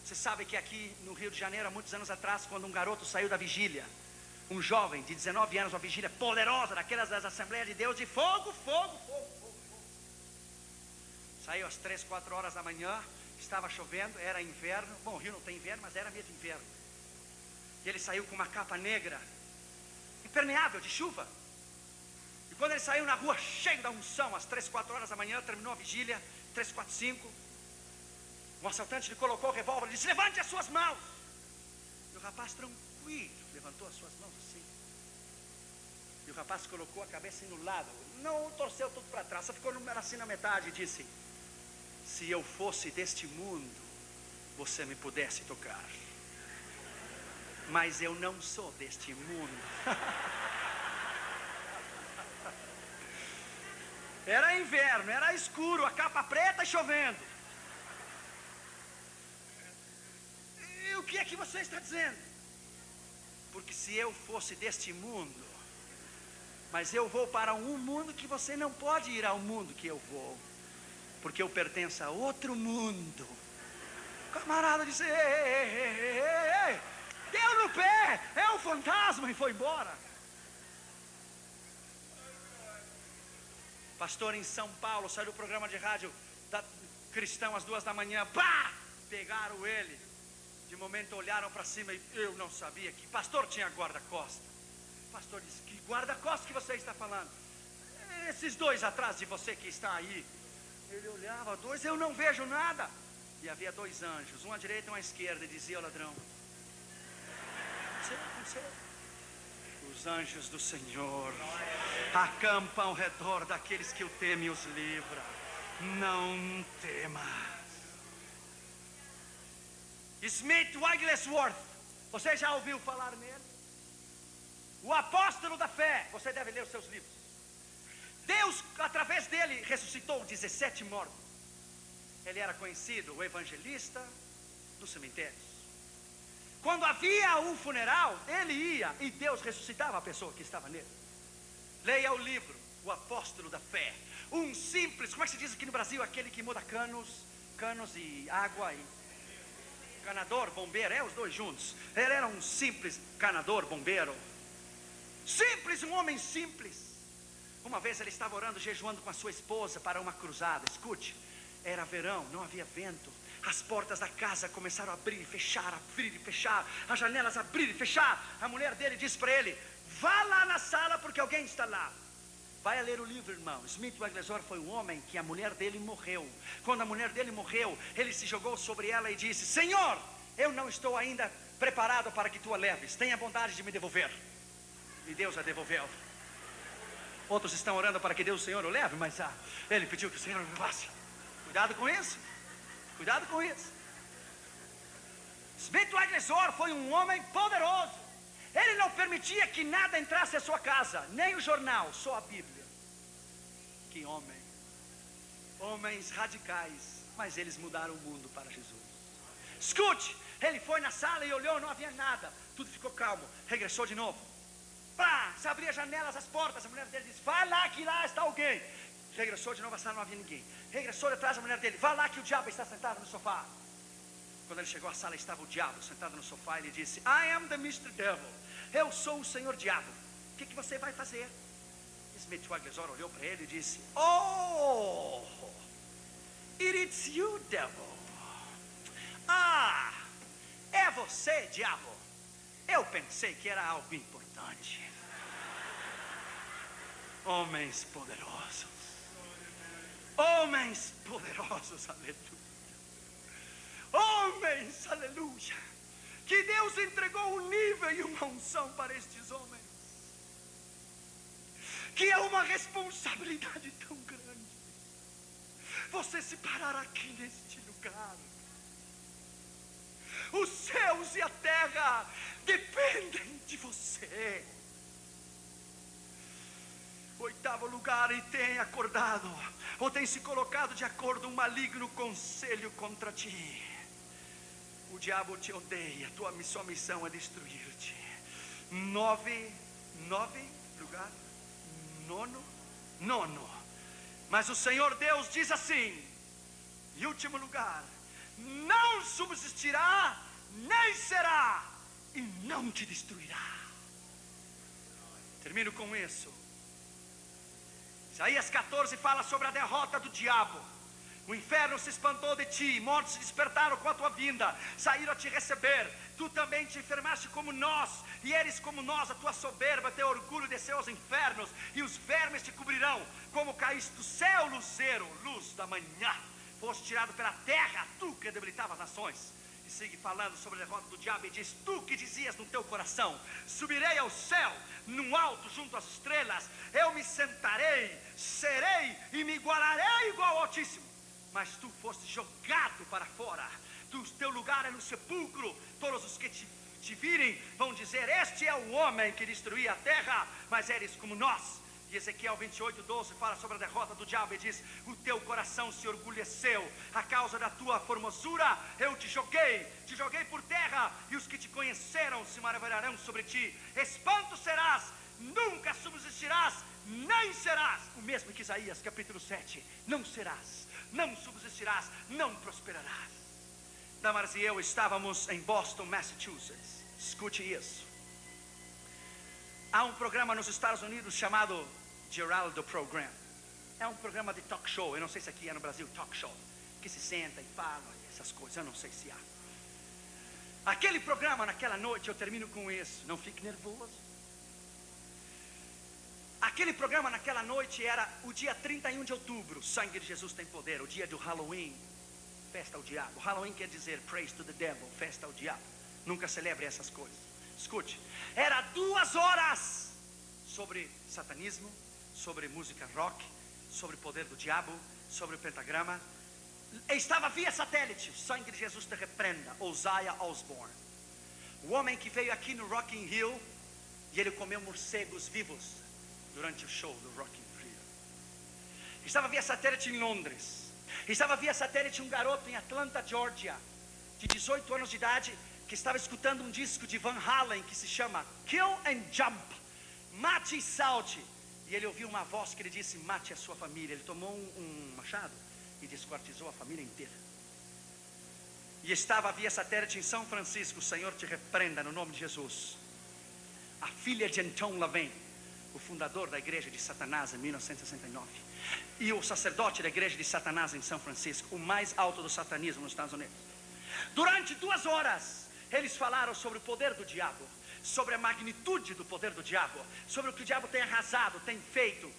Você sabe que aqui no Rio de Janeiro, há muitos anos atrás, quando um garoto saiu da vigília, um jovem de 19 anos, uma vigília poderosa, daquelas das Assembleias de Deus, de fogo, saiu às 3, 4 horas da manhã, estava chovendo, era inverno. Bom, o Rio não tem inverno, mas era mesmo inverno. E ele saiu com uma capa negra, impermeável de chuva. E quando ele saiu na rua, cheio da unção, às 3, 4 horas da manhã, terminou a vigília, 3, 4, 5, um assaltante lhe colocou o revólver e disse: levante as suas mãos. E o rapaz tranquilo levantou as suas mãos assim. E o rapaz colocou a cabeça no lado, não torceu tudo para trás, só ficou assim na metade e disse: se eu fosse deste mundo, você me pudesse tocar, mas eu não sou deste mundo. Era inverno, era escuro, a capa preta e chovendo. E o que é que você está dizendo? Porque se eu fosse deste mundo, mas eu vou para um mundo que você não pode ir ao mundo que eu vou, porque eu pertenço a outro mundo. O camarada disse: ei, deu no pé, é um fantasma, e foi embora. Pastor em São Paulo, saiu do programa de rádio cristão às 2 da manhã, pá! Pegaram ele. De momento olharam para cima e eu não sabia que pastor tinha guarda-costa. O pastor disse: que guarda-costa que você está falando? Esses dois atrás de você que está aí. Ele olhava, dois, eu não vejo nada. E havia 2 anjos, um à direita e um à esquerda, e dizia o ladrão: não sei. Os anjos do Senhor acampam ao redor daqueles que o temem e os livra. Não temas. Smith Wigglesworth, você já ouviu falar nele? O apóstolo da fé, você deve ler os seus livros. Deus, através dele, ressuscitou 17 mortos. Ele era conhecido, o evangelista dos cemitérios. Quando havia um funeral, ele ia e Deus ressuscitava a pessoa que estava nele. Leia o livro, o apóstolo da fé. Um simples, como é que se diz aqui no Brasil? Aquele que muda canos e água e... canador, bombeiro, os dois juntos. Ele era um simples canador, bombeiro. Simples, um homem simples. Uma vez ele estava orando, jejuando com a sua esposa para uma cruzada. Escute, era verão, não havia vento. As portas da casa começaram a abrir e fechar, as janelas abrir e fechar. A mulher dele disse para ele: vá lá na sala porque alguém está lá. Vai a ler o livro, irmão. Smith Wigglesworth foi um homem que a mulher dele morreu. Quando a mulher dele morreu, ele se jogou sobre ela e disse: Senhor, eu não estou ainda preparado para que tu a leves, tenha bondade de me devolver. E Deus a devolveu. Outros estão orando para que Deus, o Senhor, o leve, mas ele pediu que o Senhor o levasse. Cuidado com isso. Cuidado com isso. Smith Wigglesworth foi um homem poderoso. Ele não permitia que nada entrasse à sua casa, nem o jornal, só a Bíblia. Que homem. Homens radicais, mas eles mudaram o mundo para Jesus. Escute, ele foi na sala e olhou, não havia nada. Tudo ficou calmo, regressou de novo. Pá, se abria as janelas, as portas. A mulher dele disse: vai lá que lá está alguém. Regressou de novo, a sala não havia ninguém. Regressou detrás da mulher dele: vá lá que o diabo está sentado no sofá. Quando ele chegou à sala, estava o diabo sentado no sofá. Ele disse: I am the Mr. Devil. Eu sou o Senhor Diabo. O que você vai fazer? Smith Wigglesworth olhou para ele e disse: oh, it's you, devil. Ah, é você, diabo. Eu pensei que era algo importante. Homens poderosos. Homens poderosos, aleluia. Homens, aleluia. Que Deus entregou um nível e uma unção para estes homens. que é uma responsabilidade tão grande. Você se parar aqui neste lugar. Os céus e a terra dependem de você. Oitavo lugar, e tem acordado, ou tem se colocado de acordo um maligno conselho contra ti. O diabo te odeia, sua missão é destruir-te. Nono. Mas o Senhor Deus diz assim, em último lugar: não subsistirá, nem será, e não te destruirá. Termino com isso. Isaías 14 fala sobre a derrota do diabo. O inferno se espantou de ti, mortos se despertaram com a tua vinda, saíram a te receber. Tu também te enfermaste como nós, e eres como nós. A tua soberba, teu orgulho desceu aos infernos, e os vermes te cobrirão. Como caíste do céu, luzeiro, luz da manhã. Foste tirado pela terra, tu que debilitava as nações. E sigue falando sobre a derrota do diabo e diz: tu que dizias no teu coração: subirei ao céu, no alto junto às estrelas, eu me sentarei, serei e me igualarei igual ao Altíssimo. Mas tu foste jogado para fora, teu lugar é no sepulcro. Todos os que te virem vão dizer: este é o homem que destruía a terra, mas eres como nós. E Ezequiel 28:12 fala sobre a derrota do diabo e diz: o teu coração se orgulheceu, a causa da tua formosura eu te joguei por terra, e os que te conheceram se maravilharão sobre ti. Espanto serás, nunca subsistirás, nem serás. O mesmo que Isaías capítulo 7: não serás, não subsistirás, não prosperarás. Damares e eu estávamos em Boston, Massachusetts. Escute isso. Há um programa nos Estados Unidos chamado Geraldo Program. É um programa de talk show. Eu não sei se aqui é no Brasil talk show, que se senta e fala essas coisas. Eu não sei se há. Aquele programa naquela noite, eu termino com isso, não fique nervoso. Aquele programa naquela noite era o dia 31 de outubro. Sangue de Jesus tem poder. O dia do Halloween, festa ao diabo. Halloween quer dizer praise to the devil, festa ao diabo. Nunca celebre essas coisas. Escute, era 2 horas sobre satanismo, sobre música rock, sobre o poder do diabo, sobre o pentagrama. Estava via satélite. O sangue de Jesus te repreenda. Ozzy Osbourne, o homem que veio aqui no Rock in Rio, e ele comeu morcegos vivos durante o show do Rock in Rio. Estava via satélite em Londres. Estava via satélite um garoto em Atlanta, Georgia, de 18 anos de idade, que estava escutando um disco de Van Halen que se chama Kill and Jump, mate e salte. E ele ouviu uma voz que lhe disse: mate a sua família. Ele tomou um machado e desquartizou a família inteira. E estava via satélite em São Francisco. O Senhor te repreenda no nome de Jesus. A filha de Anton LaVey, o fundador da igreja de Satanás em 1969, e o sacerdote da igreja de Satanás em São Francisco, o mais alto do satanismo nos Estados Unidos. Durante 2 horas eles falaram sobre o poder do diabo, sobre a magnitude do poder do diabo, sobre o que o diabo tem arrasado, tem feito.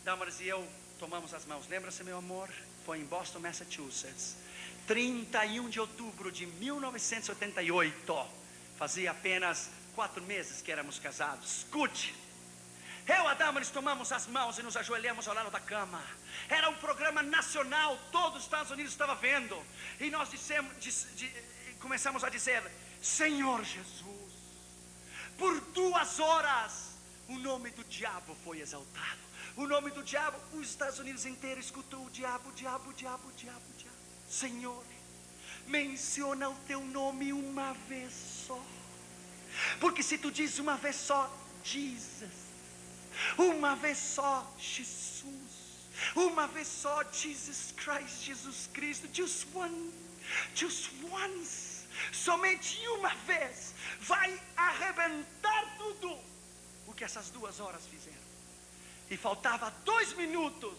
Damares e eu tomamos as mãos. Lembra-se, meu amor? Foi em Boston, Massachusetts, 31 de outubro de 1988. Fazia apenas 4 meses que éramos casados. Escute, eu e a Damares tomamos as mãos e nos ajoelhamos ao lado da cama. Era um programa nacional, todo os Estados Unidos estava vendo. E nós começamos a dizer: Senhor Jesus, por 2 horas o nome do diabo foi exaltado. O nome do diabo, os Estados Unidos inteiro escutou o diabo, diabo, diabo, diabo, diabo. Senhor, menciona o teu nome uma vez só. Porque se tu dizes uma vez só, Jesus, uma vez só, Jesus, uma vez só, Jesus Christ, Jesus Cristo, just once, somente uma vez, vai arrebentar tudo o que essas 2 horas fizeram. E faltava 2 minutos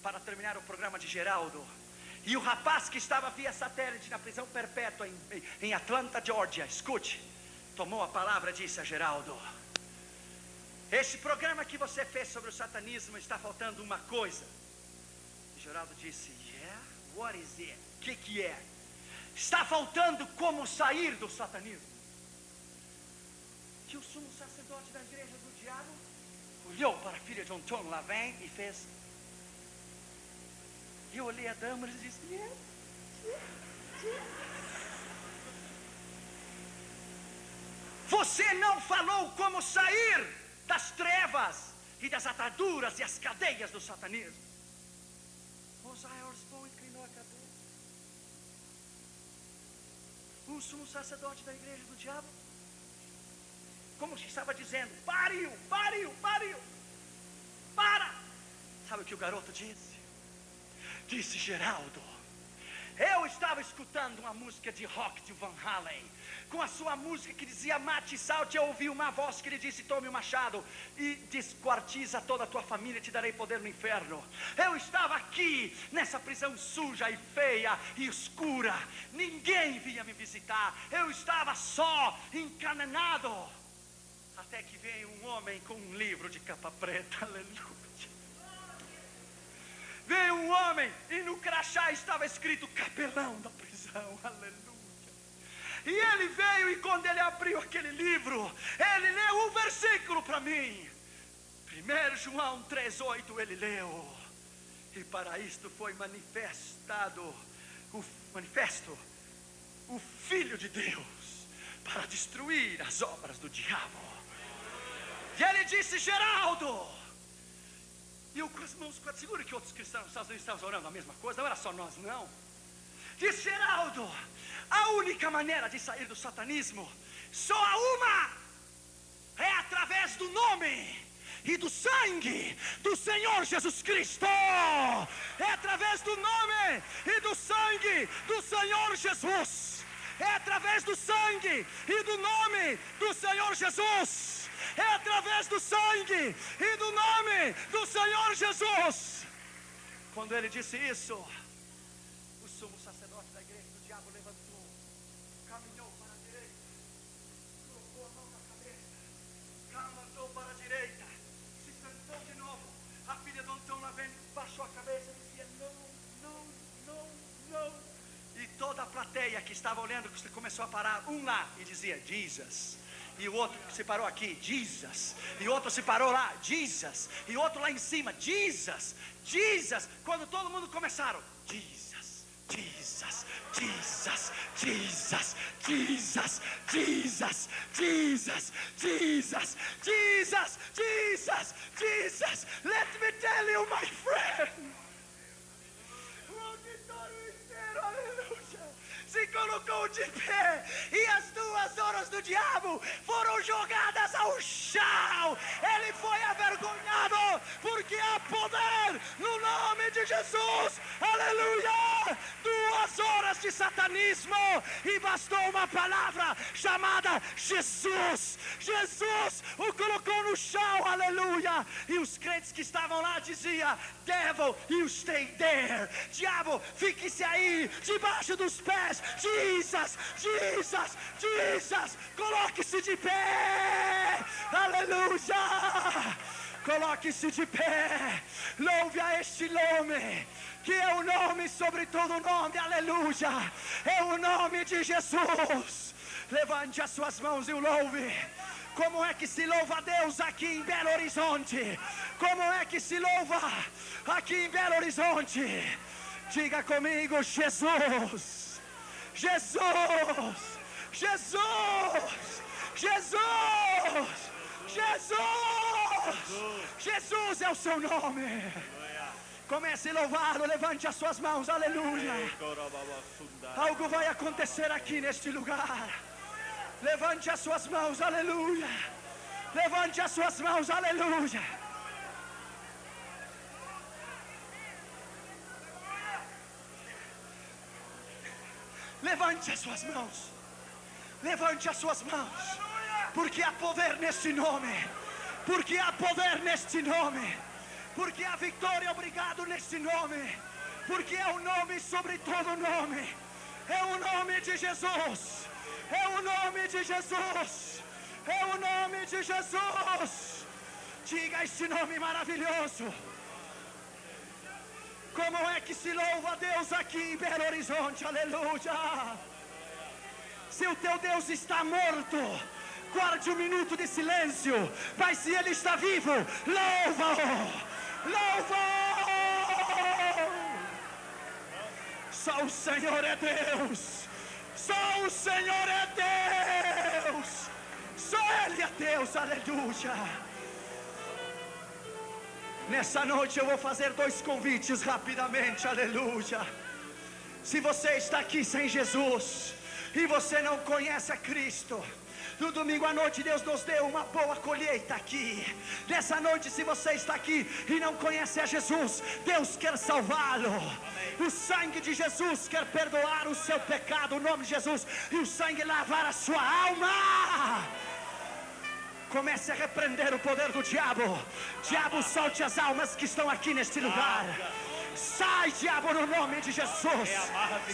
para terminar o programa de Geraldo. E o rapaz que estava via satélite na prisão perpétua em Atlanta, Georgia, escute, tomou a palavra e disse a Geraldo: esse programa que você fez sobre o satanismo, está faltando uma coisa. E Geraldo disse: yeah, what is it? O que é? Está faltando como sair do satanismo. Que o sumo sacerdote da igreja do diabo olhou para a filha de John lá vem e fez. E eu olhei a dama e disse: você não falou como sair das trevas e das ataduras e as cadeias do satanismo. Mosiah Osborne inclinou a cabeça. O sumo sacerdote da igreja do diabo, como se estava dizendo: pariu, para. Sabe o que o garoto disse? Disse: Geraldo, eu estava escutando uma música de rock de Van Halen, com a sua música que dizia mate e salte. Eu ouvi uma voz que lhe disse: tome o machado e desquartiza toda a tua família, te darei poder no inferno. Eu estava aqui nessa prisão suja e feia e escura, ninguém vinha me visitar, eu estava só, encanenado, até que veio um homem com um livro de capa preta, aleluia. Veio um homem e no crachá estava escrito capelão da prisão, aleluia. E ele veio e quando ele abriu aquele livro, ele leu um versículo para mim. 1 João 3,8 ele leu. E para isto foi manifesto o Filho de Deus, para destruir as obras do diabo. E ele disse: Geraldo, e eu com as mãos, seguro que outros cristãos nos Estados Unidos estavam orando a mesma coisa, não era só nós não. Disse: Geraldo, a única maneira de sair do satanismo, só há uma, é através do nome e do sangue do Senhor Jesus Cristo. É através do nome e do sangue do Senhor Jesus. É através do sangue e do nome do Senhor Jesus. É através do sangue e do nome do Senhor Jesus. Quando ele disse isso, o sumo sacerdote da igreja do diabo levantou, caminhou para a direita, colocou a mão na cabeça, caminhou para a direita, se sentou de novo. A filha de Antônio Lavene baixou a cabeça e dizia: não. E toda a plateia que estava olhando começou a parar, um lá, e dizia: Jesus. E o outro se parou aqui, Jesus. E outro se parou lá, Jesus. E outro lá em cima, Jesus. Quando todo mundo começaram, Jesus. Let me tell you, my friend. O auditório inteiro, aleluia, se colocou de pé, e as 2 horas do diabo foram jogadas ao chão. Ele foi avergonhado, porque há poder no nome de Jesus, aleluia. 2 horas de satanismo, e bastou uma palavra chamada Jesus. Jesus o colocou no chão, aleluia. E os crentes que estavam lá diziam: Devil, you stay there. Diabo, fique-se aí, debaixo dos pés. Jesus. Coloque-se de pé, aleluia. Coloque-se de pé, louve a este nome, que é o nome sobre todo nome, aleluia. É o nome de Jesus. Levante as suas mãos e o louve. Como é que se louva a Deus aqui em Belo Horizonte? Como é que se louva aqui em Belo Horizonte? Diga comigo: Jesus. Jesus é o seu nome. Comece a louvá-lo, levante as suas mãos, aleluia. Algo vai acontecer aqui neste lugar. Levante as suas mãos, aleluia. Levante as suas mãos, aleluia. Levante as suas mãos. Levante as suas mãos. Porque há poder neste nome. Porque há poder neste nome. Porque há vitória, obrigado, neste nome. Porque é o nome sobre todo nome. É o nome de Jesus. É o nome de Jesus. É o nome de Jesus. Diga este nome maravilhoso. Como é que se louva a Deus aqui em Belo Horizonte, aleluia. Se o teu Deus está morto, Guarde um minuto de silêncio. Mas se Ele está vivo, louva-o! Louva-o! Só o Senhor é Deus. Só o Senhor é Deus. Só Ele é Deus, aleluia. Nessa noite eu vou fazer 2 convites rapidamente, aleluia. Se você está aqui sem Jesus e você não conhece a Cristo, no domingo à noite Deus nos deu uma boa colheita aqui. Nessa noite, se você está aqui e não conhece a Jesus, Deus quer salvá-lo. O sangue de Jesus quer perdoar o seu pecado, o nome de Jesus, e o sangue lavar a sua alma. Comece a repreender o poder do diabo. Diabo, solte as almas que estão aqui neste lugar. Sai, diabo, no nome de Jesus.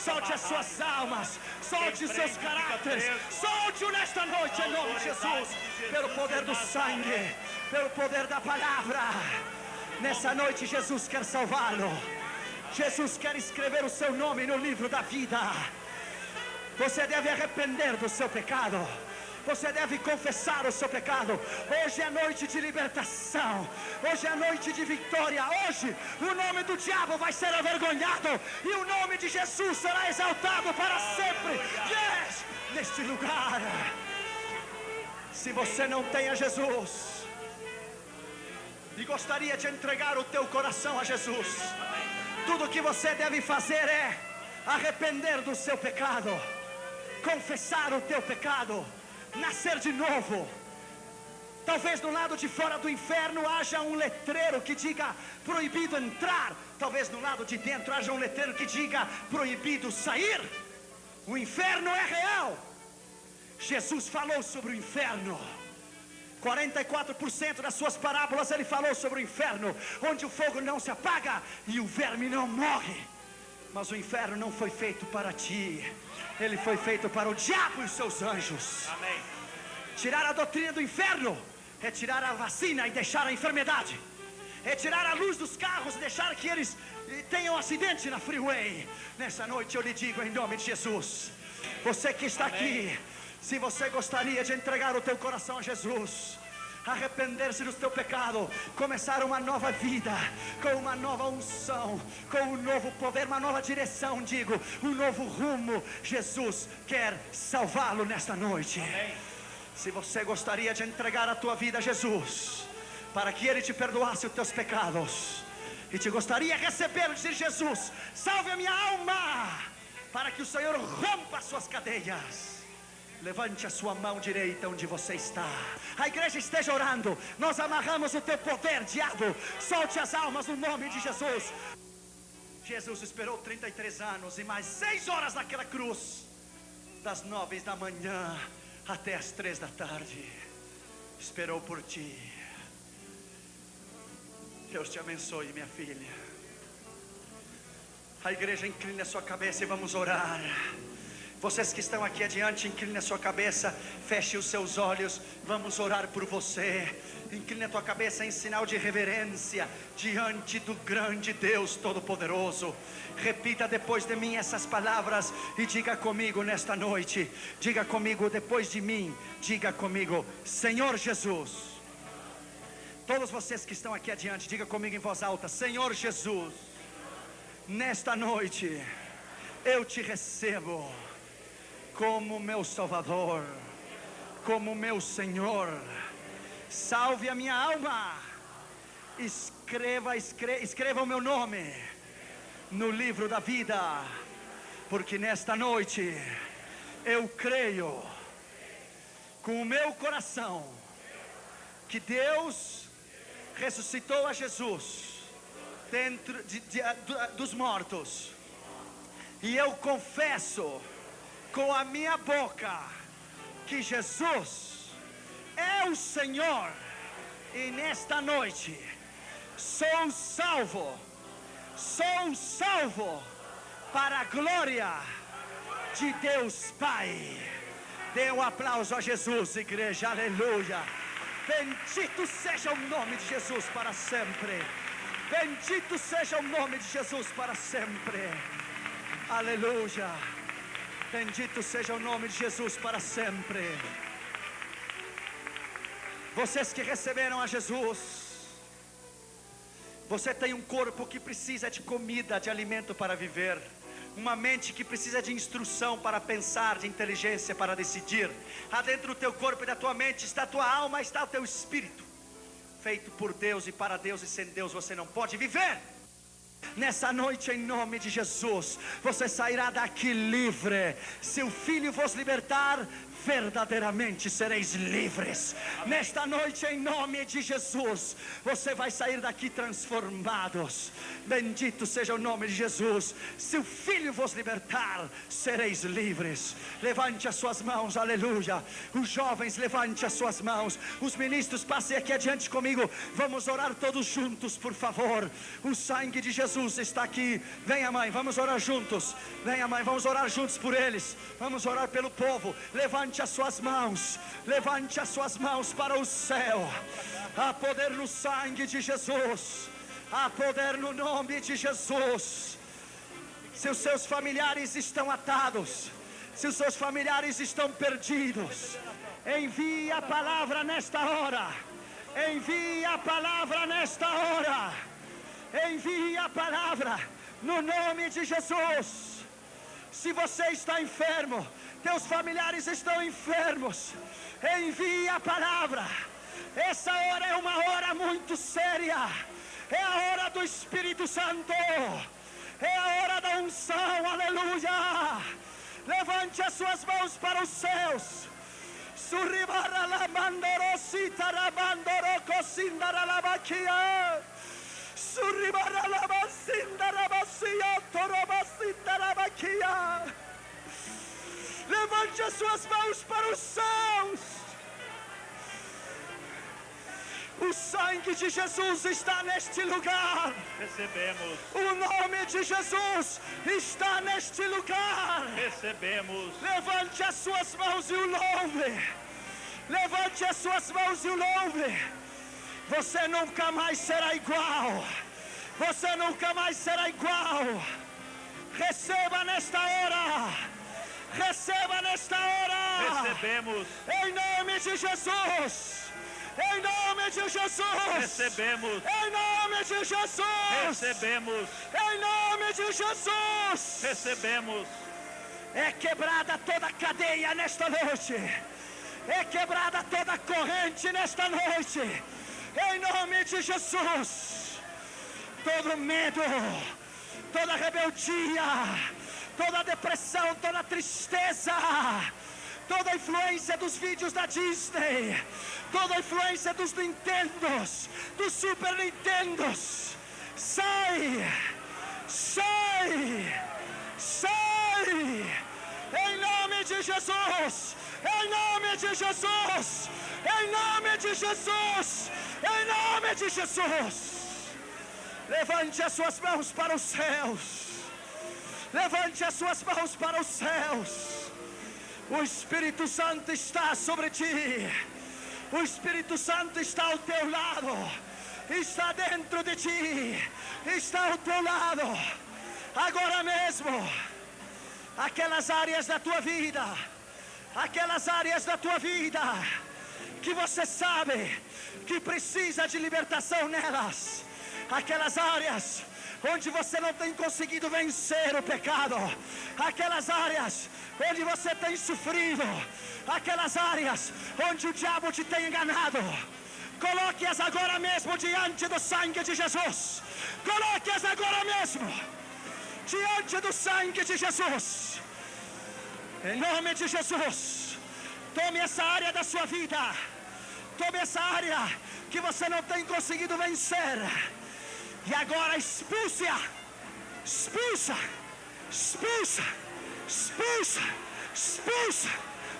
Solte as suas almas, solte os seus caráteres, solte-o nesta noite em nome de Jesus. Pelo poder do sangue, pelo poder da palavra. Nessa noite Jesus quer salvá-lo. Jesus quer escrever o seu nome no livro da vida. Você deve arrepender do seu pecado. Você deve confessar o seu pecado. Hoje é noite de libertação. Hoje é noite de vitória. Hoje o nome do diabo vai ser avergonhado e o nome de Jesus será exaltado para sempre. Yes! Neste lugar. Se você não tem a Jesus e gostaria de entregar o teu coração a Jesus, tudo o que você deve fazer é arrepender do seu pecado, confessar o teu pecado, nascer de novo. Talvez do lado de fora do inferno haja um letreiro que diga proibido entrar. Talvez do lado de dentro haja um letreiro que diga proibido sair. O inferno é real. Jesus falou sobre o inferno. 44% das suas parábolas ele falou sobre o inferno, onde o fogo não se apaga e o verme não morre. Mas o inferno não foi feito para ti. Ele foi feito para o diabo e os seus anjos. Amém. Tirar a doutrina do inferno é tirar a vacina e deixar a enfermidade. É tirar a luz dos carros e deixar que eles tenham acidente na freeway. Nessa noite eu lhe digo em nome de Jesus, você que está aqui, se você gostaria de entregar o teu coração a Jesus, arrepender-se do teu pecado, começar uma nova vida, com uma nova unção, com um novo poder, uma nova direção, digo, um novo rumo, Jesus quer salvá-lo nesta noite. Amém. Se você gostaria de entregar a tua vida a Jesus, para que Ele te perdoasse os teus pecados, e te gostaria de receber, dizer: Jesus, salve a minha alma, para que o Senhor rompa as suas cadeias, levante a sua mão direita onde você está. A igreja esteja orando. Nós amarramos o teu poder, diabo. Solte as almas no nome de Jesus. Jesus esperou 33 anos e mais 6 horas naquela cruz, das 9 da manhã até as 3 da tarde. Esperou por ti. Deus te abençoe, minha filha. A igreja inclina a sua cabeça e vamos orar. Vocês que estão aqui adiante, incline a sua cabeça, feche os seus olhos, vamos orar por você. Incline a tua cabeça em sinal de reverência diante do grande Deus Todo-Poderoso. Repita depois de mim essas palavras e diga comigo nesta noite. Diga comigo depois de mim, diga comigo: Senhor Jesus. Todos vocês que estão aqui adiante, diga comigo em voz alta: Senhor Jesus, nesta noite eu te recebo como meu Salvador, como meu Senhor. Salve a minha alma. Escreva o meu nome no livro da vida, porque nesta noite eu creio com o meu coração que Deus ressuscitou a Jesus dentro dos mortos, e eu confesso com a minha boca que Jesus é o Senhor, e nesta noite sou salvo para a glória de Deus Pai. Dê um aplauso a Jesus, igreja, aleluia. Bendito seja o nome de Jesus para sempre. Bendito seja o nome de Jesus para sempre. Aleluia. Bendito seja o nome de Jesus para sempre. Vocês que receberam a Jesus, você tem um corpo que precisa de comida, de alimento para viver. Uma mente que precisa de instrução para pensar, de inteligência para decidir. Dentro do teu corpo e da tua mente está a tua alma, está o teu espírito. Feito por Deus e para Deus, e sem Deus você não pode viver. Nessa noite, em nome de Jesus, você sairá daqui livre. Se o Filho vos libertar, verdadeiramente sereis livres. Nesta noite, em nome de Jesus, você vai sair daqui transformados. Bendito seja o nome de Jesus. Se o Filho vos libertar, sereis livres. Levante as suas mãos, aleluia. Os jovens, levante as suas mãos. Os ministros, passem aqui adiante comigo. Vamos orar todos juntos, por favor. O sangue de Jesus está aqui. Venha, mãe, vamos orar juntos. Venha, mãe, vamos orar juntos por eles. Vamos orar pelo povo. Levante as suas mãos. Levante as suas mãos para o céu. Há poder no sangue de Jesus. Há poder no nome de Jesus. Se os seus familiares estão atados, se os seus familiares estão perdidos, envie a palavra nesta hora. Envie a palavra nesta hora. Envie a palavra no nome de Jesus. Se você está enfermo, teus familiares estão enfermos, envie a palavra. Essa hora é uma hora muito séria. É a hora do Espírito Santo. É a hora da unção, aleluia. Levante as suas mãos para os céus. Surribara la mandorosita la mandorocosindara la baquia. Surribara la basindara bacia torobasindara baquia. Levante as suas mãos para os céus. O sangue de Jesus está neste lugar. Recebemos. O nome de Jesus está neste lugar. Recebemos. Levante as suas mãos e o louve. Levante as suas mãos e o louve. Você nunca mais será igual. Você nunca mais será igual. Receba nesta hora. Receba nesta hora. Recebemos. Em nome de Jesus. Em nome de Jesus. Recebemos. Em nome de Jesus. Recebemos. Em nome de Jesus. Recebemos. É quebrada toda cadeia nesta noite. É quebrada toda corrente nesta noite. Em nome de Jesus. Todo medo, toda rebeldia, toda depressão, toda tristeza, toda influência dos vídeos da Disney, toda influência dos Nintendos, dos Super Nintendos, sai, sai, sai, em nome de Jesus, em nome de Jesus, em nome de Jesus, em nome de Jesus. Levante as suas mãos para os céus. Levante as suas mãos para os céus. O Espírito Santo está sobre ti. O Espírito Santo está ao teu lado. Está dentro de ti. Está ao teu lado. Agora mesmo. Aquelas áreas da tua vida. Aquelas áreas da tua vida que você sabe que precisa de libertação nelas. Aquelas áreas onde você não tem conseguido vencer o pecado, aquelas áreas onde você tem sofrido, aquelas áreas onde o diabo te tem enganado, coloque-as agora mesmo diante do sangue de Jesus. Coloque-as agora mesmo diante do sangue de Jesus. Em nome de Jesus, tome essa área da sua vida, tome essa área que você não tem conseguido vencer. E agora expulsa, expulsa, expulsa, expulsa, expulsa,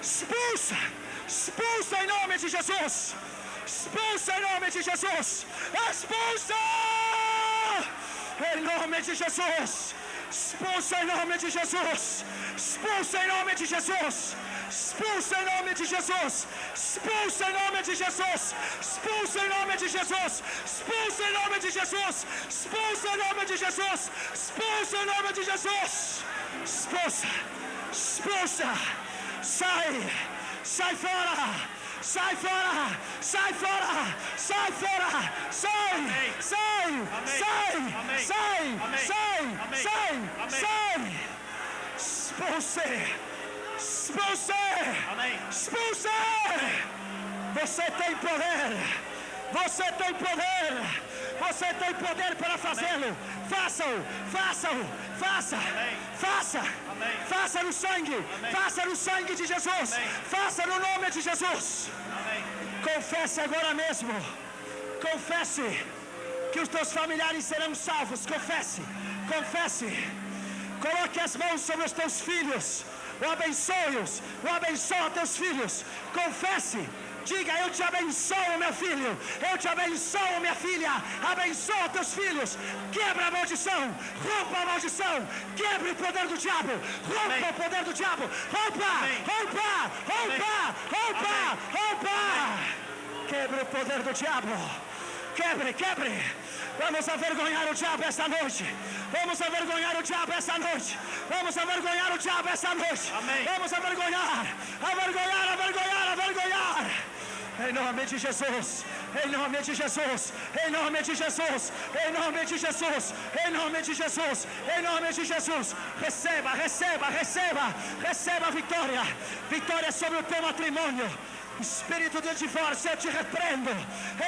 expulsa, expulsa em nome de Jesus, expulsa em nome de Jesus, expulsa em nome de Jesus, expulsa em nome de Jesus, expulsa em nome de Jesus, expulsa em nome de Jesus, expulsa em nome de Jesus, expulsa em nome de Jesus, expulsa em nome de Jesus, expulsa em nome de Jesus, expulsa em nome de Jesus, expulsa, expulsa, sai, sai fora, Sai fora! Sai fora! Sai fora! Sai! Amém. Sai! Amém. Sai! Amém. Sai! Amém. Sai! Amém. Sai! Amém. Sai! Expulse! Expulse! Amém. Expulse! Você tem poder! Você tem poder! Você tem poder para fazê-lo! Faça-o! Faça-o! Faça! Amém. Faça! Amém. Faça no sangue! Amém. Faça no sangue de Jesus! Amém. Faça no nome de Jesus! Amém. Confesse agora mesmo! Confesse que os teus familiares serão salvos! Confesse! Confesse! Coloque as mãos sobre os teus filhos! O abençoe-os! O abençoa teus filhos! Confesse! Diga, eu te abençoo, meu filho. Eu te abençoo, minha filha. Abençoa teus filhos. Quebra a maldição. Rompa a maldição. Quebre o poder do diabo. Rompa Amém. o poder do diabo. Rompa, Amém. rompa, rompa, rompa, rompa. Quebre o poder do diabo. Quebre, quebre. Vamos avergonhar o diabo esta noite. Vamos avergonhar o diabo esta noite. Vamos avergonhar o diabo esta noite. Amém. Vamos avergonhar, avergonhar, avergonhar, avergonhar. Em nome de Jesus. Em nome de Jesus. Em nome de Jesus. Em nome de Jesus. Em nome de Jesus. Em nome de Jesus. Receba, receba, receba. Receba a vitória. Vitória sobre o teu matrimônio. Espírito de divórcio, eu te repreendo.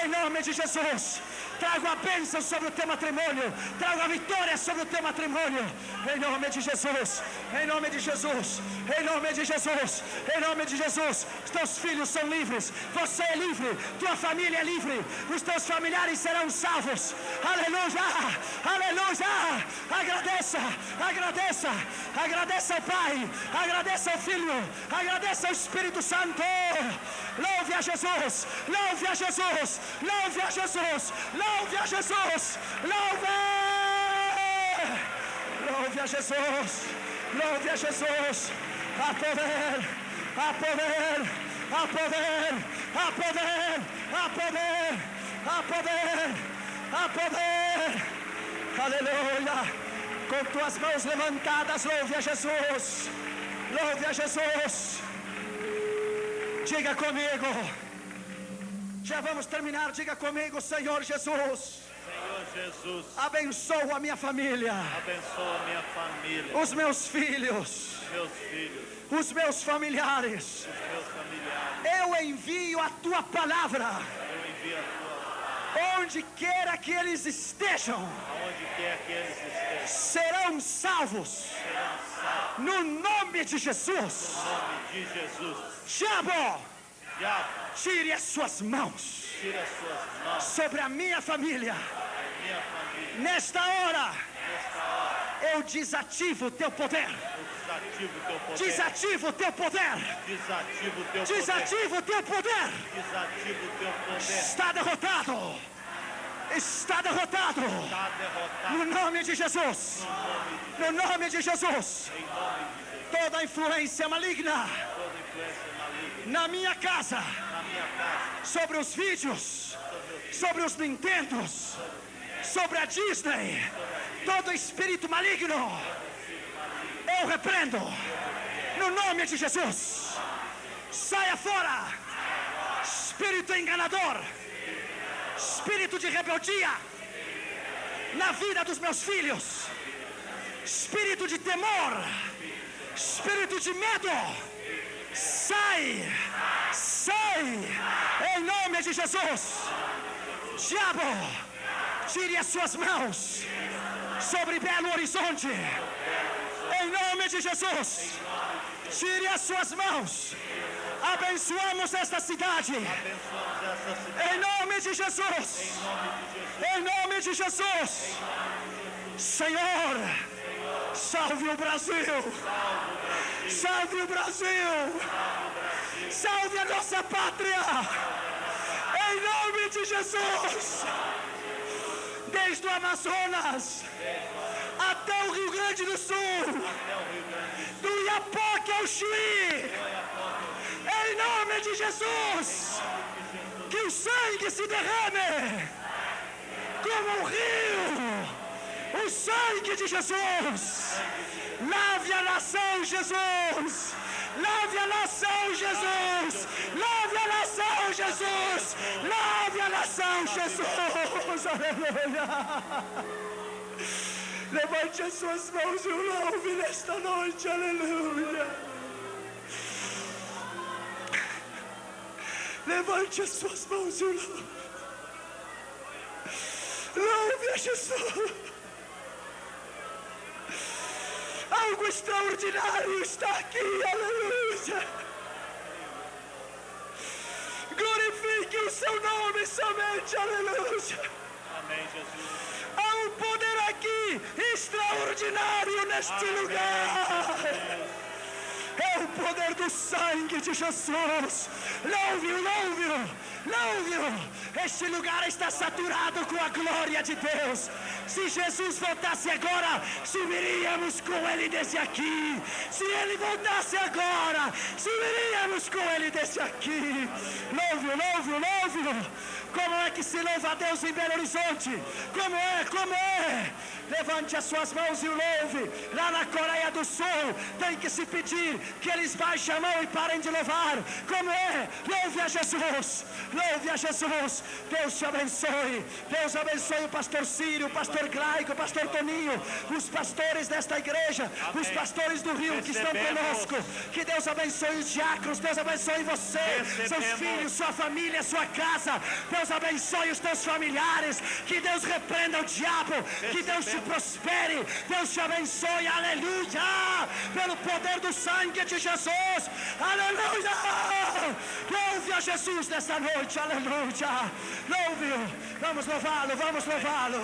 Em nome de Jesus. Trago a bênção sobre o teu matrimônio. Trago a vitória sobre o teu matrimônio. Em nome de Jesus. Em nome de Jesus. Em nome de Jesus. Em nome de Jesus. Os teus filhos são livres. Você é livre. Tua família é livre. Os teus familiares serão salvos. Aleluia. Aleluia. Agradeça. Agradeça. Agradeça ao Pai. Agradeça ao Filho. Agradeça ao Espírito Santo. Louve a Jesus. Louve a Jesus. Louve a Jesus. Louve a Jesus! Louve! Louve a Jesus! Louve a Jesus! Há poder! Há poder! Há poder! Há poder! Há poder! Há poder! Há poder! Aleluia! Com tuas mãos levantadas, louve a Jesus! Louve a Jesus! Diga comigo! Já vamos terminar, diga comigo, Senhor Jesus. Senhor Jesus, Abençoa a minha família. abençoa a minha família, Os meus filhos. meus filhos, Os meus familiares. os meus familiares. Eu envio a tua palavra. Eu envio a tua palavra. Onde queira que eles estejam, Aonde quer que eles estejam, serão salvos. serão salvos. No nome de Jesus. Em nome de Jesus. Diabo, Diabo, tire as suas mãos tira as suas mãos sobre a minha família. da minha família. Nesta hora, Nesta hora, eu desativo o teu poder. eu desativo o teu poder. Desativo o teu poder. Desativo o teu poder. Desativo o teu poder. Desativo o teu poder. Está derrotado. Está derrotado. Está derrotado. No nome de Jesus. No nome de Jesus. Em nome de Jesus. Toda influência maligna Toda influência maligna na minha casa, na minha casa, sobre os vídeos, sobre os Nintendos, sobre a Disney, todo espírito maligno, eu repreendo. No nome de Jesus. Saia fora. Espírito enganador. Espírito de rebeldia na vida dos meus filhos. Espírito de temor. Espírito de medo. Sai. Sai. Em nome de Jesus. Diabo, tire as suas mãos sobre Belo Horizonte. Em nome de Jesus. Tire as suas mãos. Abençoamos esta cidade. abençoamos essa cidade. Em nome de Jesus. Em nome de Jesus. Senhor, salve o Brasil. Salve o Brasil. Salve a nossa pátria. Em nome de Jesus. Desde o Amazonas até o Rio Grande do Sul. Do Iapoque ao Chuí. Em nome de Jesus. Que o sangue se derrame como um rio O sangue de Jesus. Lave a nação, Jesus. Lave a nação, Jesus. Lave a nação, Jesus. Lave a nação, Jesus. Aleluia. Levante as suas mãos e o louve nesta noite. Aleluia. Levante as suas mãos e o louve. Louve a Jesus. Algo extraordinário está aqui, aleluia. Glorifique o seu nome somente, aleluia. Amém, Jesus. Há um poder aqui extraordinário neste lugar. É o poder do sangue de Jesus. Louve-o, louve-o, louve-o. Este lugar está saturado com a glória de Deus. Se Jesus voltasse agora, subiríamos com Ele desde aqui. Se Ele voltasse agora, subiríamos com Ele desde aqui. Louve-o, louve-o, louve-o. Como é que se louva a Deus em Belo Horizonte? Como é, como é? Levante as suas mãos e o louve. Lá na Coreia do Sul tem que se pedir que eles baixem a mão e parem de louvar. Como é? Louve a Jesus. Louve a Jesus. Deus te abençoe. Deus abençoe o pastor Círio, o pastor Glaico, o pastor Toninho, os pastores desta igreja, os pastores do Rio que estão conosco. Que Deus abençoe os diáconos. Deus abençoe você, seus filhos, sua família, sua casa. Deus abençoe os teus familiares. Que Deus repreenda o diabo. Que Deus te prospere. Deus te abençoe. Aleluia. Pelo poder do sangue de Jesus. Aleluia. Louve a Jesus nessa noite. Aleluia. Louve-o. Vamos louvá-lo. Vamos louvá-lo.